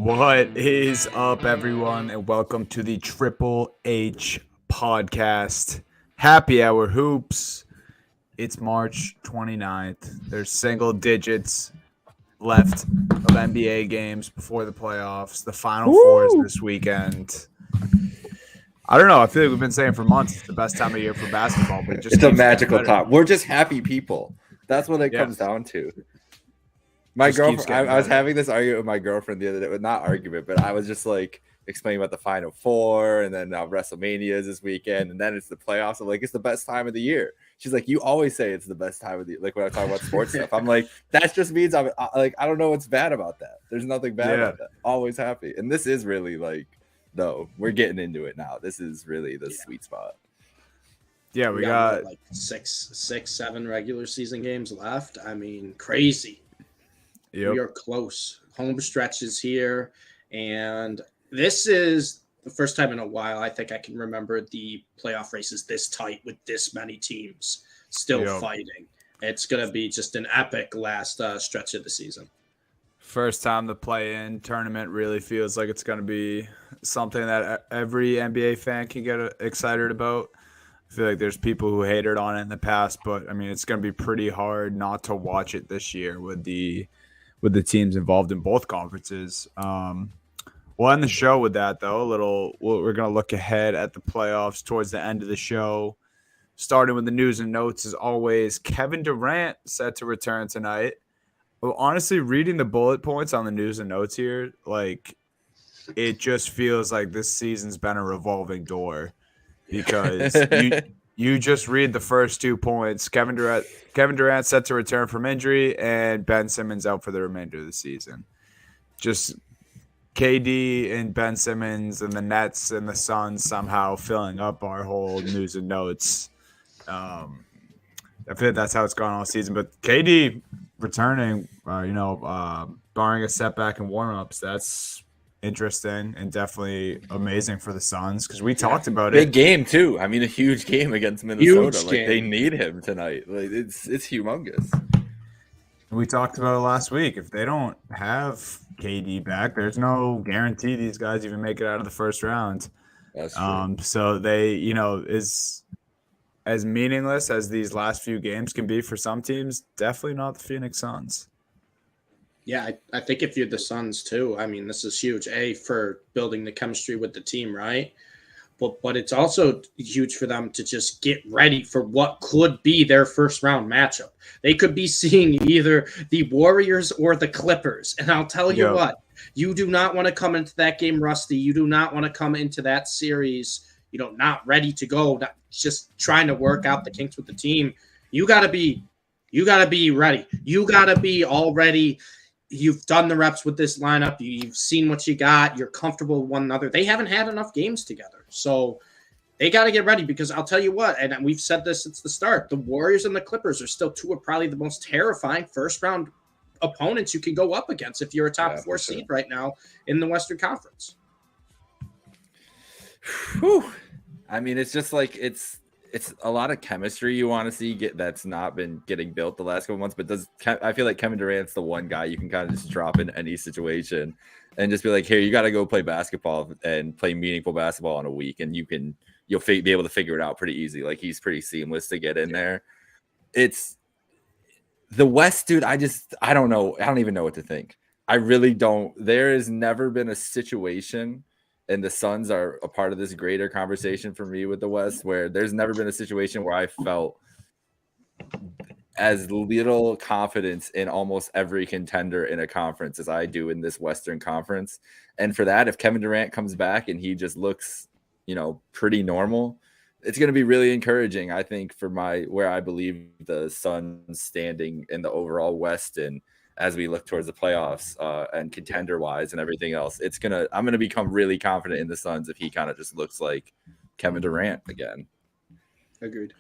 What is up, everyone, and welcome to the Triple H podcast. Happy Hour Hoops. It's March 29th. There's single digits left of NBA games before the playoffs. The Final Four is this weekend. I don't know. I feel like we've been saying for months it's the best time of year for basketball, but it's a magical time. We're just happy people. That's what it comes down to. My girlfriend, I was having this argument with my girlfriend the other day. Not argument, but I was just like explaining about the Final Four, and then WrestleMania is this weekend, and then it's the playoffs. I'm like, it's the best time of the year. She's like, you always say it's the best time of the year. Like when I talk about sports stuff, I'm like, that just means I'm like, I don't know what's bad about that. There's nothing bad about that. Always happy, and this is really like, no, we're getting into it now. This is really the sweet spot. Yeah, we got like six, 7 regular season games left. I mean, crazy. Yep. We are close. Home stretch is here. And this is the first time in a while I think I can remember the playoff races this tight with this many teams still fighting. It's going to be just an epic last stretch of the season. First time the play-in tournament really feels like it's going to be something that every NBA fan can get excited about. I feel like there's people who hated on it in the past, but, I mean, it's going to be pretty hard not to watch it this year with the teams involved in both conferences. We'll end the show with that, though. We're going to look ahead at the playoffs towards the end of the show, starting with the news and notes as always. Kevin Durant set to return tonight. Well, honestly, reading the bullet points on the news and notes here, like, it just feels like this season's been a revolving door because you just read the first 2 points. Kevin Durant set to return from injury, and Ben Simmons out for the remainder of the season. Just KD and Ben Simmons and the Nets and the Suns somehow filling up our whole news and notes. I feel like that's how it's gone all season. But KD returning, barring a setback in warm-ups, that's interesting and definitely amazing for the Suns because we talked about it. Big game too. I mean, a huge game against Minnesota. They need him tonight. Like it's humongous. We talked about it last week. If they don't have KD back, there's no guarantee these guys even make it out of the first round. That's true. So they, is as meaningless as these last few games can be for some teams, definitely not the Phoenix Suns. Yeah, I think if you're the Suns too, I mean, this is huge. For building the chemistry with the team, right? But it's also huge for them to just get ready for what could be their first round matchup. They could be seeing either the Warriors or the Clippers. And I'll tell you what, you do not want to come into that game rusty. You do not want to come into that series, not ready to go, not just trying to work out the kinks with the team. You gotta be ready. You gotta be all ready. You've done the reps with this lineup. You've seen what you got. You're comfortable with one another. They haven't had enough games together. So they got to get ready because I'll tell you what, and we've said this since the start, the Warriors and the Clippers are still two of probably the most terrifying first-round opponents you can go up against if you're a top 4 seed right now in the Western Conference. Whew. I mean, it's just like it's a lot of chemistry you want to see that's not been getting built the last couple months. But I feel like Kevin Durant's the one guy you can kind of just drop in any situation and just be like, here, you got to go play basketball and play meaningful basketball in a week, and you'll be able to figure it out pretty easy. Like he's pretty seamless to get in there. It's the West, dude. I don't know. I don't even know what to think. I really don't. There has never been a situation. And the Suns are a part of this greater conversation for me with the West, where there's never been a situation where I felt as little confidence in almost every contender in a conference as I do in this Western Conference. And for that, if Kevin Durant comes back and he just looks, pretty normal, it's going to be really encouraging, I think, for where I believe the Suns standing in the overall West and as we look towards the playoffs and contender wise and everything else. I'm going to become really confident in the Suns if he kind of just looks like Kevin Durant again. Agreed.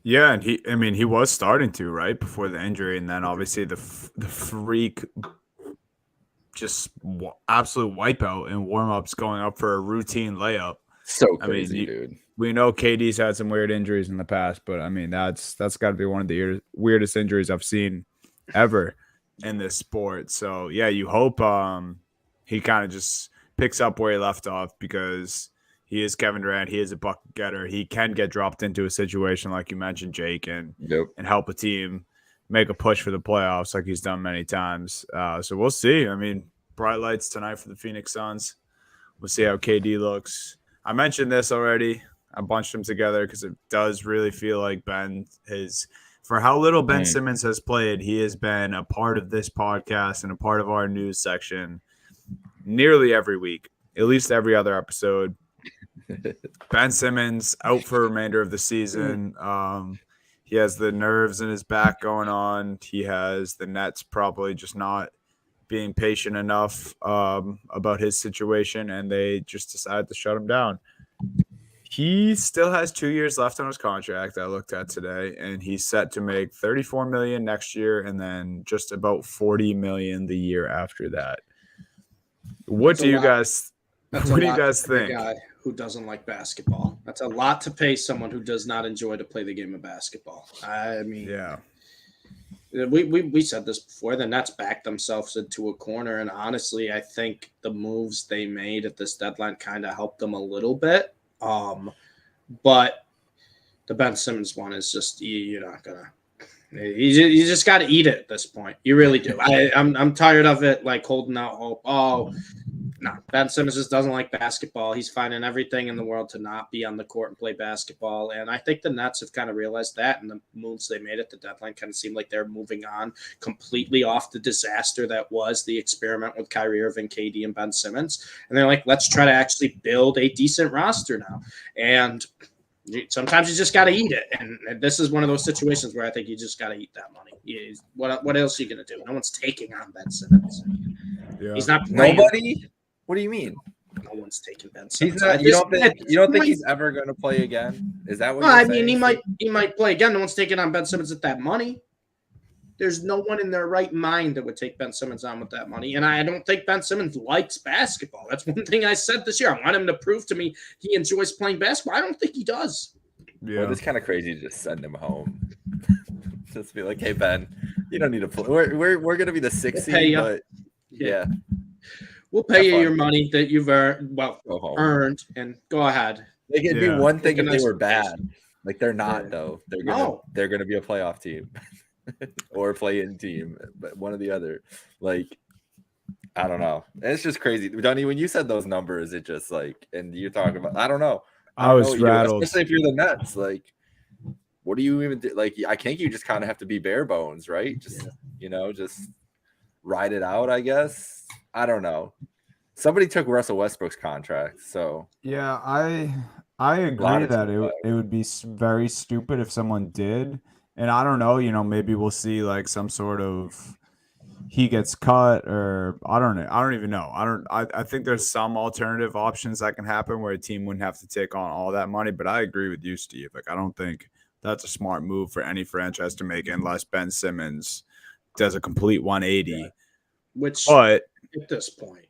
Yeah. And he was starting to, right, before the injury. And then obviously the freak just absolute wipeout in warm-ups going up for a routine layup. So crazy, dude. We know KD's had some weird injuries in the past, but I mean, that's got to be one of the weirdest injuries I've seen ever in this sport. So yeah, you hope he kind of just picks up where he left off because he is Kevin Durant. He is a bucket getter. He can get dropped into a situation like you mentioned, Jake, and help a team make a push for the playoffs like he's done many times. So we'll see. I mean, bright lights tonight for the Phoenix Suns. We'll see how KD looks. I mentioned this already. I bunched them together because it does really feel like Ben is – for how little Ben Simmons has played, he has been a part of this podcast and a part of our news section nearly every week, at least every other episode. Ben Simmons out for the remainder of the season. He has the nerves in his back going on. He has the Nets probably just not being patient enough about his situation, and they just decided to shut him down. He still has 2 years left on his contract. I looked at today, and he's set to make $34 million next year, and then just about $40 million the year after that. What do you guys think? A guy who doesn't like basketball. That's a lot to pay someone who does not enjoy to play the game of basketball. I mean, yeah. We said this before. The Nets backed themselves into a corner, and honestly, I think the moves they made at this deadline kind of helped them a little bit. But the Ben Simmons one is just you're not gonna. You just got to eat it at this point. You really do. I'm tired of it, like holding out hope. Oh, no, Ben Simmons just doesn't like basketball. He's finding everything in the world to not be on the court and play basketball. And I think the Nets have kind of realized that, and the moves they made at the deadline kind of seemed like they're moving on completely off the disaster that was the experiment with Kyrie Irving, KD, and Ben Simmons. And they're like, let's try to actually build a decent roster now. And sometimes you just got to eat it. And this is one of those situations where I think you just got to eat that money. What else are you going to do? No one's taking on Ben Simmons. Yeah. He's not playing. Nobody? What do you mean? No one's taking Ben Simmons. He's not, you don't think he's ever going to play again? Is that what you're saying? I mean, he might play again. No one's taking on Ben Simmons at that money. There's no one in their right mind that would take Ben Simmons on with that money. And I don't think Ben Simmons likes basketball. That's one thing I said this year. I want him to prove to me he enjoys playing basketball. I don't think he does. Yeah. Well, it's kind of crazy to just send him home. Just be like, hey, Ben, you don't need to play. We're going to be the 6th seed, but yeah. We'll pay you your money that you've earned, and go ahead. It could be one thing if they were bad. Like they're not though. They're gonna be a playoff team or a play-in team, but one or the other. Like I don't know. It's just crazy, Donnie. When you said those numbers, it just like, and you're talking about. I don't know. I was rattled, especially if you're the Nets. Like, what do you even do? Like, I think you just kind of have to be bare bones, right? Just just ride it out, I guess. I don't know. Somebody took Russell Westbrook's contract, so yeah, I agree that it would be very stupid if someone did, and I don't know, maybe we'll see like some sort of he gets cut or I don't know. I don't even know. I think there's some alternative options that can happen where a team wouldn't have to take on all that money, but I agree with you, Steve. Like I don't think that's a smart move for any franchise to make unless Ben Simmons does a complete 180. Yeah. Which at this point.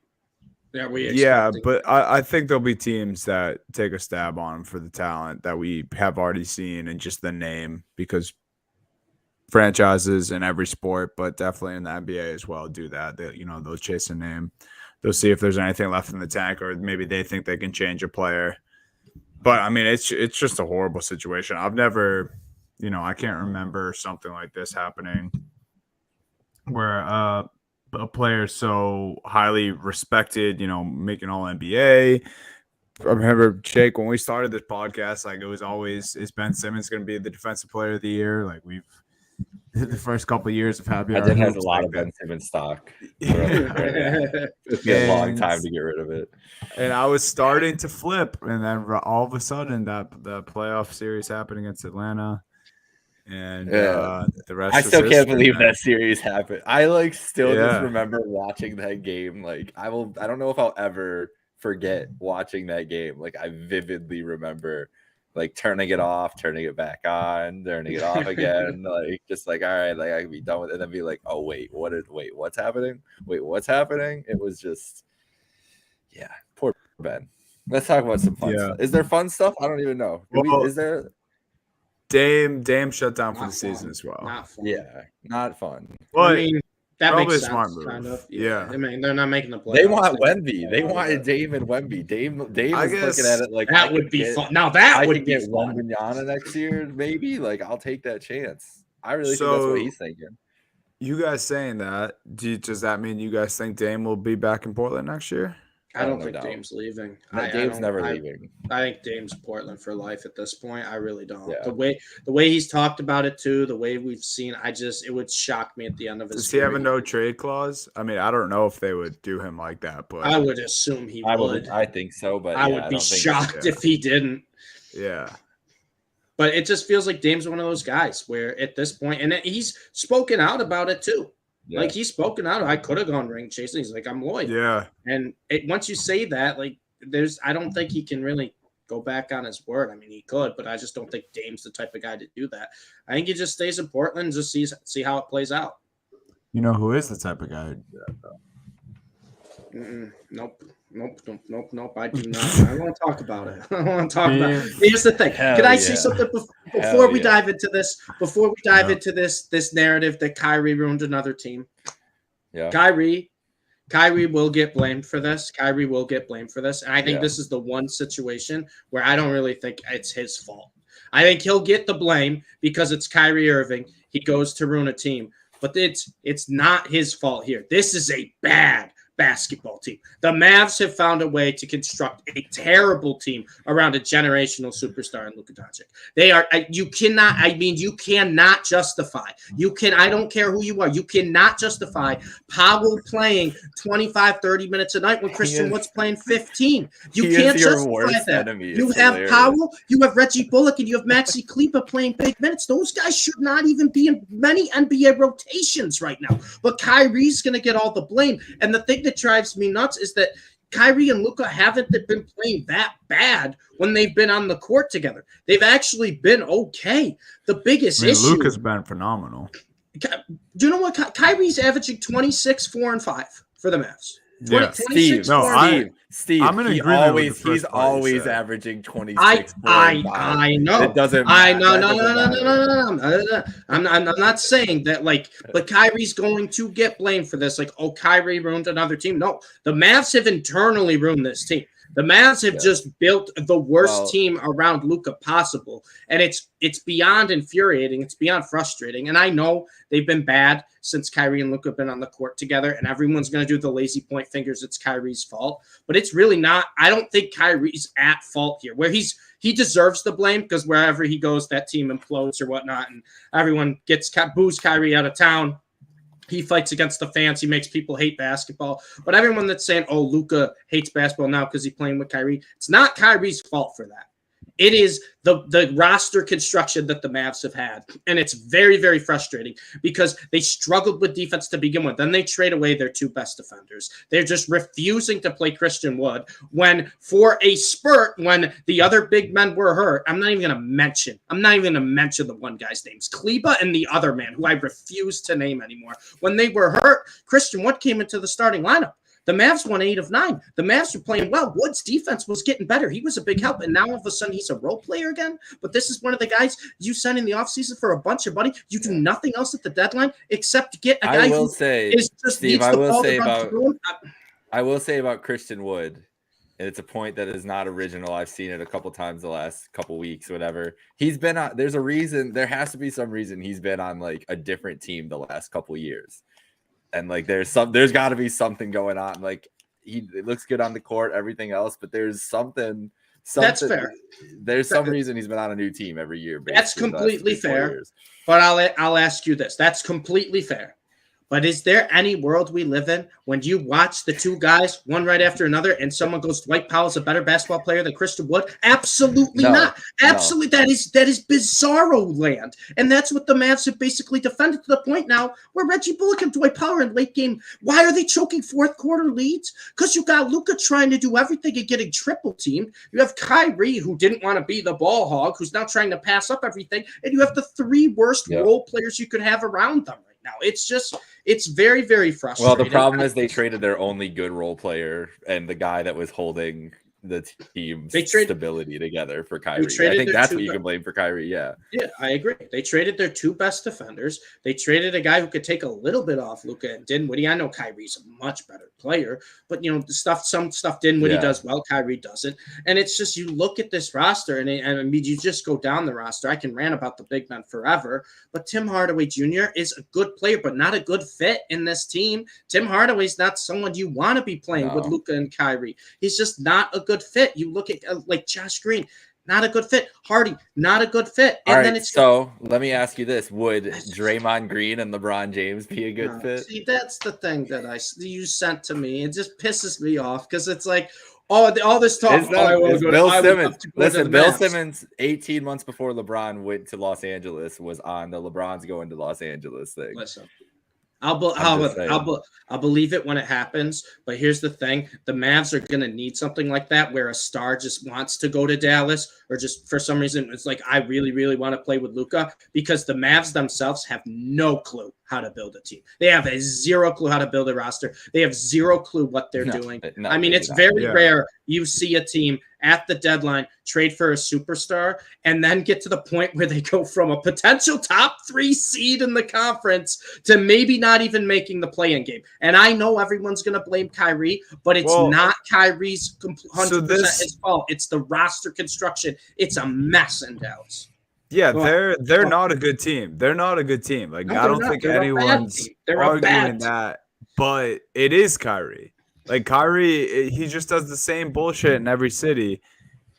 But I think there'll be teams that take a stab on him for the talent that we have already seen and just the name, because franchises in every sport, but definitely in the NBA as well, do that. They'll chase a name. They'll see if there's anything left in the tank, or maybe they think they can change a player. But I mean, it's just a horrible situation. I've never, I can't remember something like this happening where a player so highly respected, making all NBA. I remember, Jake, when we started this podcast, like it was always, is Ben Simmons going to be the defensive player of the year? Like we've the first couple of years of happy. I did have a lot of Ben Simmons stock. It's been a long time to get rid of it. And I was starting to flip, and then all of a sudden the playoff series happened against Atlanta. And the rest. I still can't believe that series happened. I still just remember watching that game. Like I don't know if I'll ever forget watching that game. Like I vividly remember turning it off, turning it back on, turning it off again. Just all right, I can be done with it, and then be like, oh wait, what's happening? Wait, what's happening? It was just poor Ben. Let's talk about some fun stuff. Is there fun stuff? I don't even know. Is there? Dame shut down for the season as well. Not fun. Yeah, not fun. But That Probably makes a smart sense, move. kind of. Yeah. I mean, they're not making the playoffs. They want Wemby. They wanted Dame and Wemby. Dame I is looking guess at it like that would be fun. Now that I would could be get fun. Wembanyama next year, maybe. Like, I'll take that chance. I really think that's what he's thinking. You guys saying that, does that mean you guys think Dame will be back in Portland next year? I don't no think doubt. Dame's leaving. Dame's never leaving. I think Dame's Portland for life at this point. I really don't. Yeah. The way he's talked about it too, the way we've seen, it would shock me at the end of his Does he have a career. no trade clause? I mean, I don't know if they would do him like that, but I would assume he would. I think so, but I would be shocked if he didn't. Yeah. But it just feels like Dame's one of those guys where at this point, and he's spoken out about it too. Yeah. Like he's spoken out. I could have gone ring chasing. He's like, I'm loyal. Yeah. And once you say that, like, I don't think he can really go back on his word. I mean, he could, but I just don't think Dame's the type of guy to do that. I think he just stays in Portland, and just see how it plays out. You know who is the type of guy to do that, though? Nope. I do not. I don't want to talk about it. I don't want to talk about it. Here's the thing. Can I say something before we dive into this? Before we dive into this narrative that Kyrie ruined another team. Yeah. Kyrie will get blamed for this. And I think this is the one situation where I don't really think it's his fault. I think he'll get the blame because it's Kyrie Irving. He goes to ruin a team. But it's not his fault here. This is a bad basketball team. The Mavs have found a way to construct a terrible team around a generational superstar in Luka Doncic. You cannot justify. I don't care who you are. You cannot justify Powell playing 25, 30 minutes a night when Christian Wood's playing 15. You can't justify that. You have Powell, you have Reggie Bullock, and you have Maxi Kleber playing big minutes. Those guys should not even be in many NBA rotations right now. But Kyrie's going to get all the blame. And the thing that drives me nuts is that Kyrie and Luka haven't been playing that bad when they've been on the court together. They've actually been okay. The biggest issue. Luka's been phenomenal. Do you know what? Kyrie's averaging 26, 4, and 5 for the Mavs. Steve, I'm in agreement. He's always averaging 26. I know. It doesn't matter. No. I'm not saying that, like, but Kyrie's going to get blamed for this. Like, oh, Kyrie ruined another team. No, the Mavs have internally ruined this team. The Mavs have just built the worst team around Luka possible, and it's beyond infuriating. It's beyond frustrating. And I know they've been bad since Kyrie and Luka have been on the court together, and everyone's going to do the lazy point fingers. It's Kyrie's fault, but it's really not. I don't think Kyrie's at fault here. Where he deserves the blame because wherever he goes, that team implodes or whatnot, and everyone boos Kyrie out of town. He fights against the fans. He makes people hate basketball. But everyone that's saying, oh, Luka hates basketball now because he's playing with Kyrie, it's not Kyrie's fault for that. It is the roster construction that the Mavs have had. And it's very, very frustrating because they struggled with defense to begin with. Then they trade away their two best defenders. They're just refusing to play Christian Wood when for a spurt, when the other big men were hurt, I'm not even going to mention the one guy's names, Kleber and the other man who I refuse to name anymore. When they were hurt, Christian Wood came into the starting lineup. The Mavs won 8 of 9. The Mavs were playing well. Wood's defense was getting better. He was a big help. And now all of a sudden he's a role player again. But this is one of the guys you sent in the offseason for a bunch of money. You do nothing else at the deadline except get a guy I will say about Christian Wood, and it's a point that is not original. I've seen it a couple times the last couple weeks, whatever. He's been on, there's a reason, there has to be some reason he's been on like a different team the last couple years. And like there's got to be something going on. Like it looks good on the court, everything else, but there's something. That's fair. There's some reason he's been on a new team every year. That's completely fair. But I'll ask you this. That's completely fair. But is there any world we live in when you watch the two guys, one right after another, and someone goes, Dwight Powell's a better basketball player than Christian Wood? Absolutely not. Absolutely. No. That is bizarro land. And that's what the Mavs have basically defended to the point now where Reggie Bullock and Dwight Powell in late game. Why are they choking fourth quarter leads? Because you got Luka trying to do everything and getting triple teamed. You have Kyrie, who didn't want to be the ball hog, who's now trying to pass up everything. And you have the 3 worst role players you could have around them right now. It's very, very frustrating. Well, the problem is they traded their only good role player and the guy that was holding the team's They trade- stability together for Kyrie. I traded think their that's two what you be- can blame for Kyrie. Yeah. Yeah, I agree. They traded their two best defenders. They traded a guy who could take a little bit off Luka and Dinwiddie. I know Kyrie's a much better player, but some stuff Dinwiddie does well, Kyrie doesn't. And it's just you look at this roster, and I mean, you just go down the roster. I can rant about the big men forever, but Tim Hardaway Jr. is a good player, but not a good fit in this team. Tim Hardaway's not someone you want to be playing with Luka and Kyrie. He's just not a good fit. You look at like Josh Green. Not a good fit. Hardy, not a good fit. And then it's so let me ask you this: would Draymond Green and LeBron James be a good fit? See, that's the thing that you sent to me. It just pisses me off because it's like, all this talk. It's Bill Simmons. Listen, Bill Mavs. Simmons, 18 months before LeBron went to Los Angeles, was on the LeBron's going to Los Angeles thing. Listen. I'll believe it when it happens. But here's the thing. The Mavs are going to need something like that where a star just wants to go to Dallas or just for some reason it's like, I really, really want to play with Luka because the Mavs themselves have no clue how to build a team. They have a zero clue how to build a roster. They have zero clue what they're doing. I mean, it's very rare you see a team at the deadline trade for a superstar and then get to the point where they go from a potential top 3 seed in the conference to maybe not even making the play-in game. And I know everyone's going to blame Kyrie, but it's not Kyrie's 100% his fault. It's the roster construction. It's a mess in Dallas. Yeah, they're not a good team. They're not a good team. Like, I don't think anyone's arguing that, but it is Kyrie. Like, Kyrie, he just does the same bullshit in every city.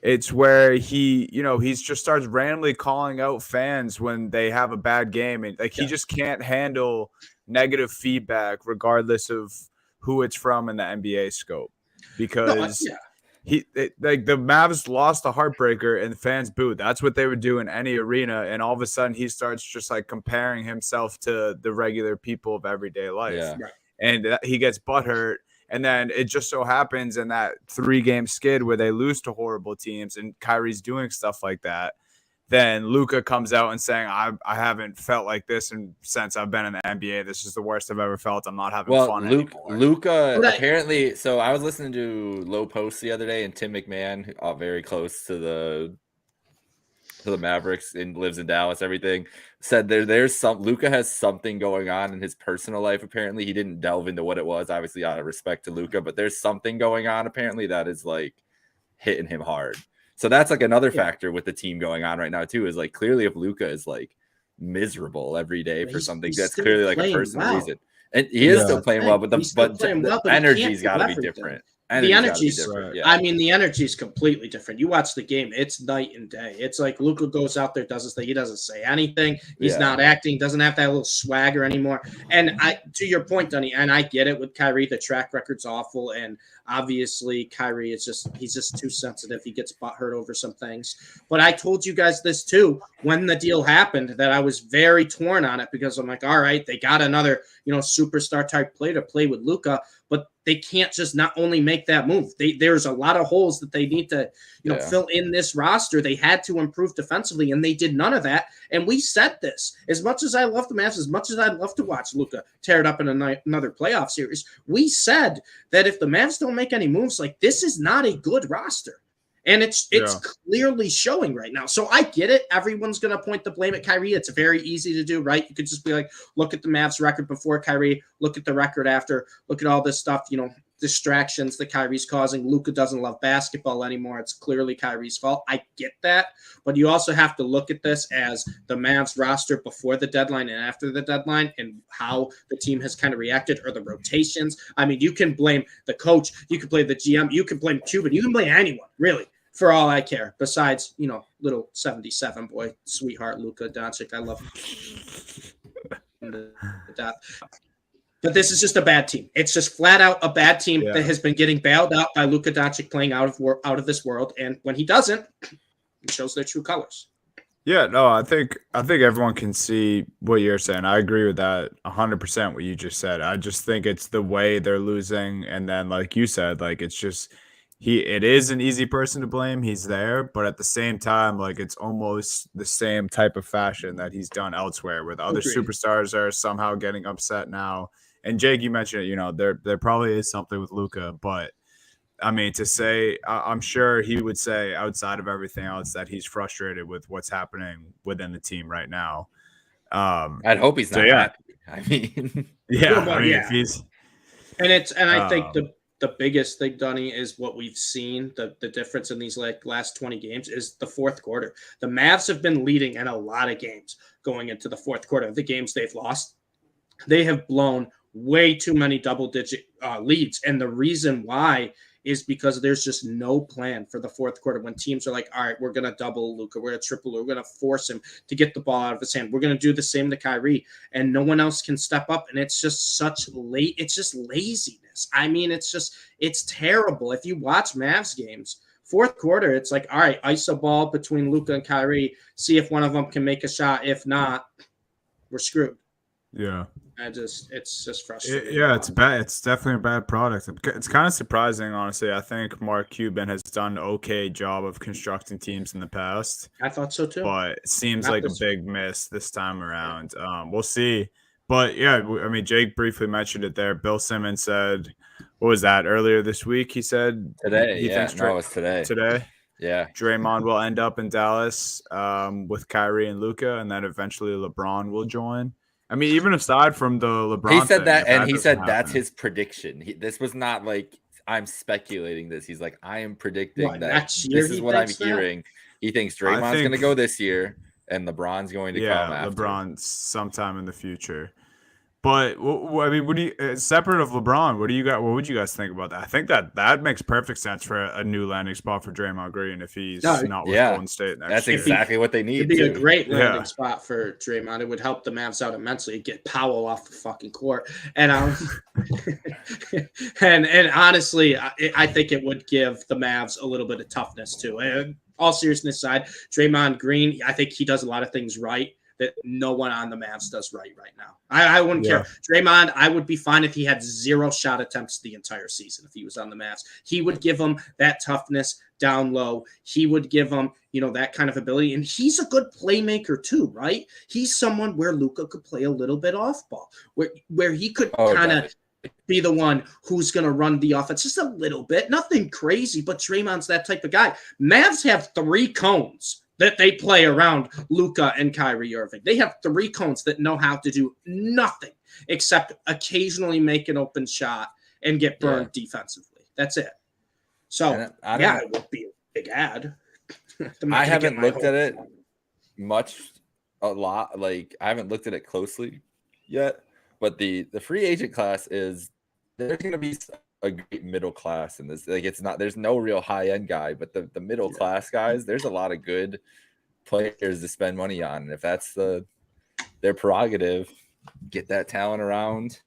It's where he just starts randomly calling out fans when they have a bad game. And he just can't handle negative feedback regardless of who it's from in the NBA scope. Because the Mavs lost a heartbreaker and the fans booed. That's what they would do in any arena. And all of a sudden he starts just like comparing himself to the regular people of everyday life. Yeah. Right. And he gets butthurt. And then it just so happens in that 3-game skid where they lose to horrible teams and Kyrie's doing stuff like that, then Luka comes out and saying, I haven't felt like this since I've been in the NBA. This is the worst I've ever felt. I'm not having fun anymore. Luka apparently, so I was listening to Low Post the other day, and Tim McMahon, very close to the Mavericks and lives in Dallas, everything, said there's Luka has something going on in his personal life. Apparently he didn't delve into what it was, obviously out of respect to Luka, but there's something going on apparently that is like hitting him hard. So that's like another factor with the team going on right now too, is like clearly if Luka is like miserable every day for something, that's clearly like a personal reason. And he is still playing well, but the energy's got to be different. The energy's I mean, the energy is completely different. You watch the game, it's night and day. It's like Luka goes out there, does his thing. He doesn't say anything. He's not acting, doesn't have that little swagger anymore. And to your point, Dunny, and I get it with Kyrie, the track record's awful. And obviously Kyrie he's just too sensitive. He gets butthurt over some things. But I told you guys this too, when the deal happened, that I was very torn on it because I'm like, all right, they got another, superstar type player to play with Luka, but they can't just not only make that move. There's a lot of holes that they need to, fill in this roster. They had to improve defensively, and they did none of that. And we said this. As much as I love the Mavs, as much as I'd love to watch Luka tear it up in another playoff series, we said that if the Mavs don't make any moves, like this is not a good roster. And it's clearly showing right now. So I get it. Everyone's going to point the blame at Kyrie. It's very easy to do, right? You could just be like, look at the Mavs record before Kyrie, look at the record after, look at all this stuff, distractions that Kyrie's causing. Luka doesn't love basketball anymore. It's clearly Kyrie's fault. I get that. But you also have to look at this as the Mavs roster before the deadline and after the deadline and how the team has kind of reacted or the rotations. I mean, you can blame the coach. You can blame the GM. You can blame Cuban. You can blame anyone, really. For all I care, besides, little 77 boy, sweetheart Luka Doncic. I love him to death. But this is just a bad team. It's just flat out a bad team that has been getting bailed out by Luka Doncic playing out of this world. And when he doesn't, it shows their true colors. Yeah, no, I think everyone can see what you're saying. I agree with that 100%. What you just said. I just think it's the way they're losing, and then like you said, like it's just. It is an easy person to blame. He's there, but at the same time, like it's almost the same type of fashion that he's done elsewhere, where the other superstars are somehow getting upset now. And Jake, you mentioned it. There probably is something with Luka, but I mean, to say, I'm sure he would say outside of everything else that he's frustrated with what's happening within the team right now. I'd hope he's So not yeah, happy. I mean, yeah. Well, I mean, if yeah. he's And I think um, the biggest thing, Dunny, is what we've seen. The difference in these last 20 games is the fourth quarter. The Mavs have been leading in a lot of games going into the fourth quarter. Of the games they've lost, they have blown way too many double-digit leads, and the reason why is because there's just no plan for the fourth quarter when teams are like, all right, we're going to double Luka, we're going to triple, we're going to force him to get the ball out of his hand. We're going to do the same to Kyrie, and no one else can step up. And it's just it's just laziness. I mean, it's terrible. If you watch Mavs games, fourth quarter, it's like, all right, iso ball between Luka and Kyrie, see if one of them can make a shot. If not, we're screwed. yeah. It's just frustrating. Yeah, it's bad. It's definitely a bad product. It's kind of surprising, honestly. I think Mark Cuban has done an okay job of constructing teams in the past, I thought so too. but it seems Not like a this big miss this time around. We'll see. But yeah, I mean, Jake briefly mentioned it there. Bill Simmons said, what was that, earlier this week? He said today. he thinks No, it's today. today Yeah. Draymond will end up in Dallas with Kyrie and Luka, and then eventually LeBron will join. I mean, even aside from the LeBron, He said thing, that, and he doesn't said that's happen- his prediction. This was not like I'm speculating this. He's like, I am predicting What, that next year this is he what I'm thinks that? hearing. He thinks Draymond's going to think- go this year, and LeBron's going to come after. LeBron sometime in the future. But I mean, what do you separate of LeBron? What do you got? What would you guys think about that? I think that makes perfect sense for a new landing spot for Draymond Green if he's not with Yeah. Golden State next That's year. exactly what they need. It'd be a too. great landing Yeah. spot for Draymond. It would help the Mavs out immensely. Get Powell off the fucking court, and and honestly, I think it would give the Mavs a little bit of toughness too. And all seriousness aside, Draymond Green, I think he does a lot of things right that no one on the Mavs does right now. I wouldn't care. Draymond, I would be fine if he had 0 shot attempts the entire season if he was on the Mavs. He would give them that toughness down low. He would give them, that kind of ability. And he's a good playmaker too, right? He's someone where Luka could play a little bit off ball, where he could kind of be the one who's going to run the offense just a little bit. Nothing crazy, but Draymond's that type of guy. Mavs have 3 cones that they play around Luka and Kyrie Irving. They have 3 cones that know how to do nothing except occasionally make an open shot and get burned defensively. That's it. So, it would be a big ad. I haven't looked at it a lot. Like, I haven't looked at it closely yet, but the free agent class there's going to be a great middle class in this. Like, there's no real high end guy, but the middle class guys, there's a lot of good players to spend money on. And if that's their prerogative, get that talent around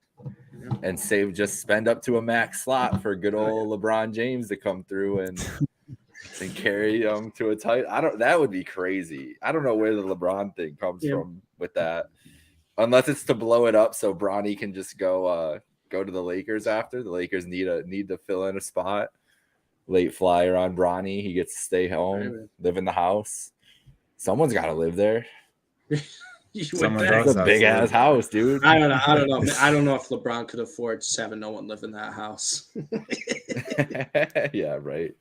and spend up to a max slot for good old LeBron James to come through and carry them to a title. That would be crazy. I don't know where the LeBron thing comes from with that, unless it's to blow it up so Bronny can just go to the Lakers after. The Lakers need to fill in a spot. Late flyer on Bronny. He gets to stay home, live in the house. Someone's got to live there. It's a big ass house, dude. I don't know. I don't know if LeBron could afford just having no one live in that house. Yeah, right.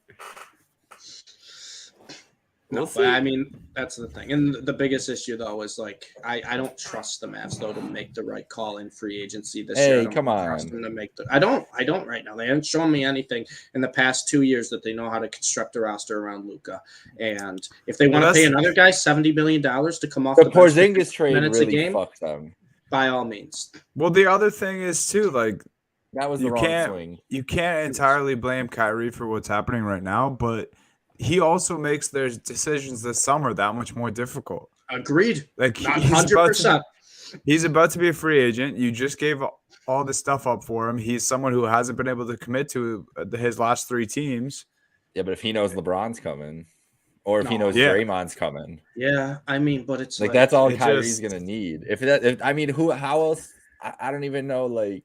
But I mean, that's the thing. And the biggest issue, though, is like I don't trust the Mavs though to make the right call in free agency this year. Hey, come on. Trust them to make I don't right now. They haven't shown me anything in the past 2 years that they know how to construct a roster around Luka. And if they want to pay another guy $70 million to come off the the Porzingis trade really game, fucks them. By all means. Well, the other thing is too, like, that was the wrong swing. You can't entirely blame Kyrie for what's happening right now, but he also makes their decisions this summer that much more difficult. Agreed. Like, 100%. He's about to be a free agent. You just gave all this stuff up for him. He's someone who hasn't been able to commit to his last 3 teams. Yeah, but if he knows LeBron's coming, or if he knows Draymond's coming, I mean, but it's like that's all Kyrie's gonna need. How else? I don't even know. Like,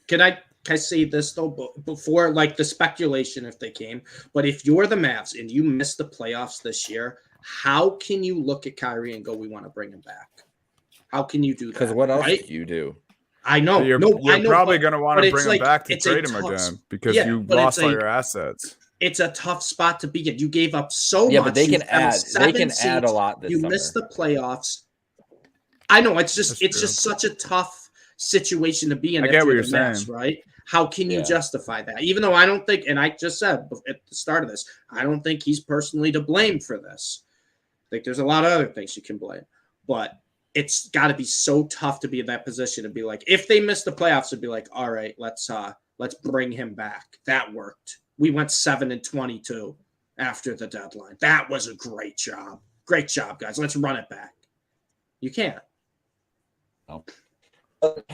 can I say this though? Before, like, the speculation, if they came, but if you're the Mavs and you miss the playoffs this year, how can you look at Kyrie and go, "We want to bring him back"? How can you do that? Because what else do you do? I know. But you're probably going to want to bring him back to trade him again because you lost all your assets. It's a tough spot to be in. You gave up so much. Yeah, but they can add a lot this summer. You missed the playoffs. I know it's just such a tough situation to be in. I get what you're saying, right? How can you justify that? Even though I don't think, and I just said at the start of this, I don't think he's personally to blame for this. I think there's a lot of other things you can blame, but it's got to be so tough to be in that position and be like, if they miss the playoffs, it'd be like, all right, let's bring him back. That worked. We went 7-22 after the deadline. That was a great job. Great job, guys. Let's run it back. You can't. No.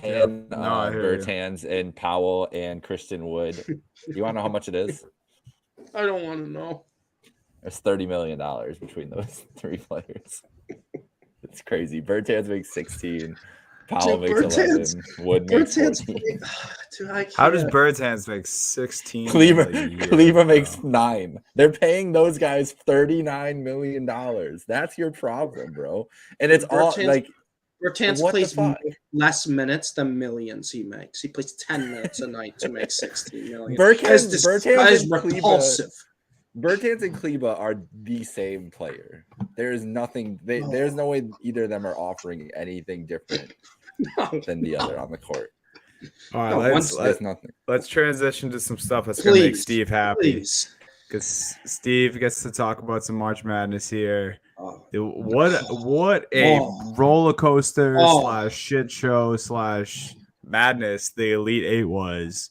And Bertans and Powell and Christian Wood. You want to know how much it is? I don't want to know. It's $30 million between those three players. It's crazy. Bertans makes 16. Powell makes 11. Wood makes 14. How does Bertans make 16? Kleba makes 9. They're paying those guys $39 million. That's your problem, bro. And it's all like Bertans plays less minutes than millions he makes. He plays 10 minutes a night to make 16 million. Bertans and Kleba are the same player. There's nothing. There's no way either of them are offering anything different than the other on the court. All right, let's transition to some stuff that's gonna make Steve happy. Because Steve gets to talk about some March Madness here. What a roller coaster / shit show / madness the Elite Eight was.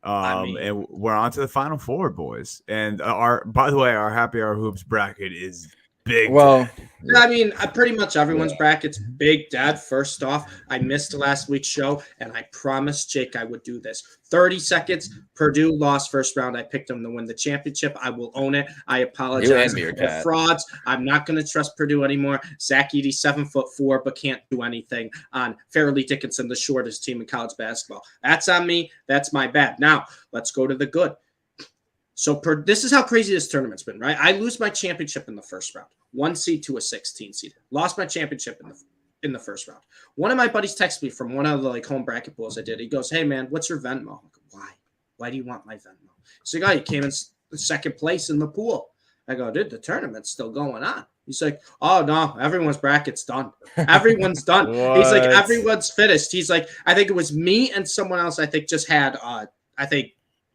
And we're on to the Final Four, boys. And by the way, our Happy Hour Hoops bracket is big. Well, I mean, pretty much everyone's bracket's big dead. First off, I missed last week's show, and I promised Jake I would do this. 30 seconds. Purdue lost first round. I picked them to win the championship. I will own it. I apologize for the frauds. I'm not going to trust Purdue anymore. Zach Edey, 7'4", but can't do anything on Fairleigh Dickinson, the shortest team in college basketball. That's on me. That's my bad. Now, let's go to the good. So this is how crazy this tournament's been, right? I lose my championship in the first round. 1 seed to a 16 seed. Lost my championship in the first round. One of my buddies texted me from one of the home bracket pools I did. He goes, "Hey man, what's your Venmo?" I'm like, "Why? Why do you want my Venmo?" He's like, "Oh, you came in second place in the pool." I go, "Dude, the tournament's still going on." He's like, "Oh no, everyone's bracket's done. Everyone's done." He's like, "Everyone's finished." He's like, "I think it was me and someone else. I think just had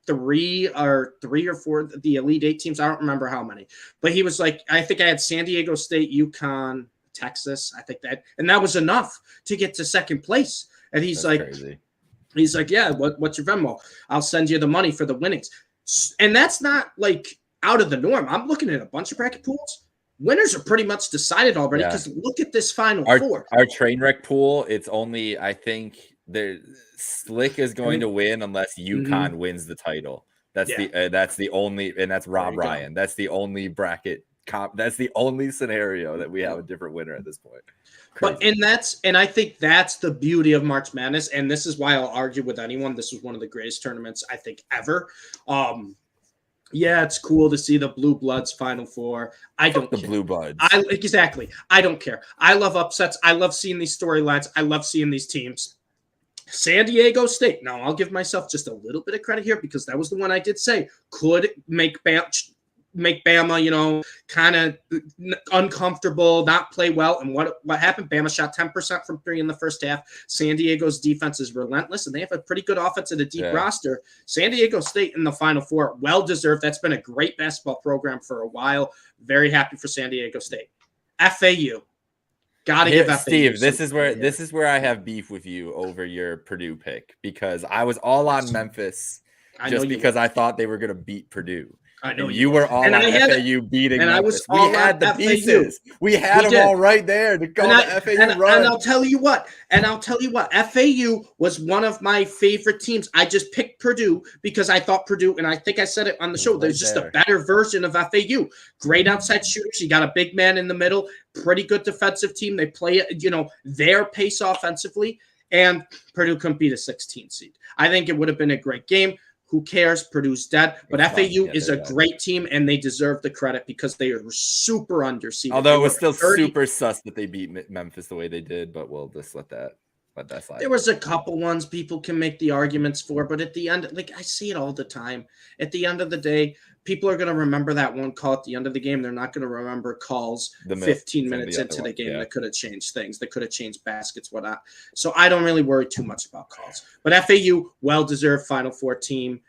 three or four of the Elite Eight teams. I don't remember how many, but he was like, I think I had San Diego State, UConn, Texas. I think and that was enough to get to second place." And he's crazy. He's like, "Yeah, what's your Venmo? I'll send you the money for the winnings." And that's not out of the norm. I'm looking at a bunch of bracket pools. Winners are pretty much decided already because look at this Final Four. Our train wreck pool, it's only, I think, Slick is going to win unless UConn wins the title. That's the only, and that's Rob Ryan. That's the only bracket that's the only scenario that we have a different winner at this point. Crazy. But I think that's the beauty of March Madness, and this is why I'll argue with anyone. This was one of the greatest tournaments I think ever. Yeah, it's cool to see the Blue Bloods Final Four. I don't care. Blue Bloods. Exactly. I don't care. I love upsets. I love seeing these storylines. I love seeing these teams. San Diego State. Now, I'll give myself just a little bit of credit here because that was the one I did say could make Bama, kind of uncomfortable, not play well. And what happened? Bama shot 10% from 3 in the first half. San Diego's defense is relentless, and they have a pretty good offense and a deep roster. San Diego State in the Final Four, well-deserved. That's been a great basketball program for a while. Very happy for San Diego State. FAU. Gotta give FAU. Steve, this is where I have beef with you over your Purdue pick because I was all on Memphis just because I thought they were going to beat Purdue. I know you were all on FAU beating and Memphis. I was we had the pieces. We had them all right there to call the FAU run. And I'll tell you what, FAU was one of my favorite teams. I just picked Purdue because I thought Purdue, and I think I said it on the show, there's just a better version of FAU. Great outside shooters. You got a big man in the middle, pretty good defensive team. They play, their pace offensively, and Purdue couldn't beat a 16 seed. I think it would have been a great game. Who cares? Purdue's dead. But FAU is a great team, and they deserve the credit because they are super underseeded. Although it was still super sus that they beat Memphis the way they did, but we'll just let but that's like There was a couple ones people can make the arguments for, but at the end, like I see it all the time. At the end of the day, people are going to remember that one call at the end of the game. They're not going to remember calls 15 minutes into the game that could have changed things, that could have changed baskets, whatnot. So I don't really worry too much about calls. But FAU, well-deserved Final Four team.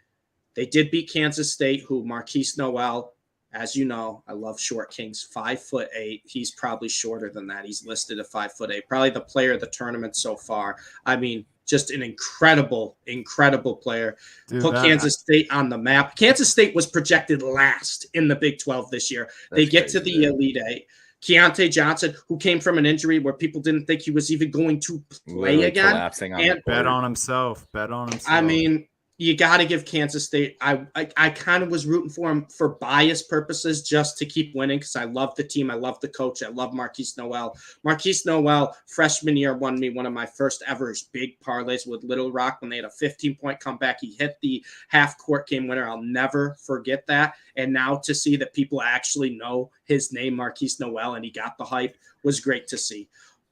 They did beat Kansas State, who Marquise Noel, as you know, I love short kings, 5'8". He's probably shorter than that. He's listed at 5'8". Probably the player of the tournament so far. I mean, just an incredible, incredible player. Put Kansas State on the map. Kansas State was projected last in the Big 12 this year. They get to the Elite Eight. Keontae Johnson, who came from an injury where people didn't think he was even going to play again. And bet on himself. I mean, you got to give Kansas State. I kind of was rooting for him for bias purposes just to keep winning because I love the team. I love the coach. I love Marquise Noel. Marquise Noel, freshman year, won me one of my first ever big parlays with Little Rock when they had a 15-point comeback. He hit the half-court game winner. I'll never forget that. And now to see that people actually know his name, Marquise Noel, and he got the hype was great to see.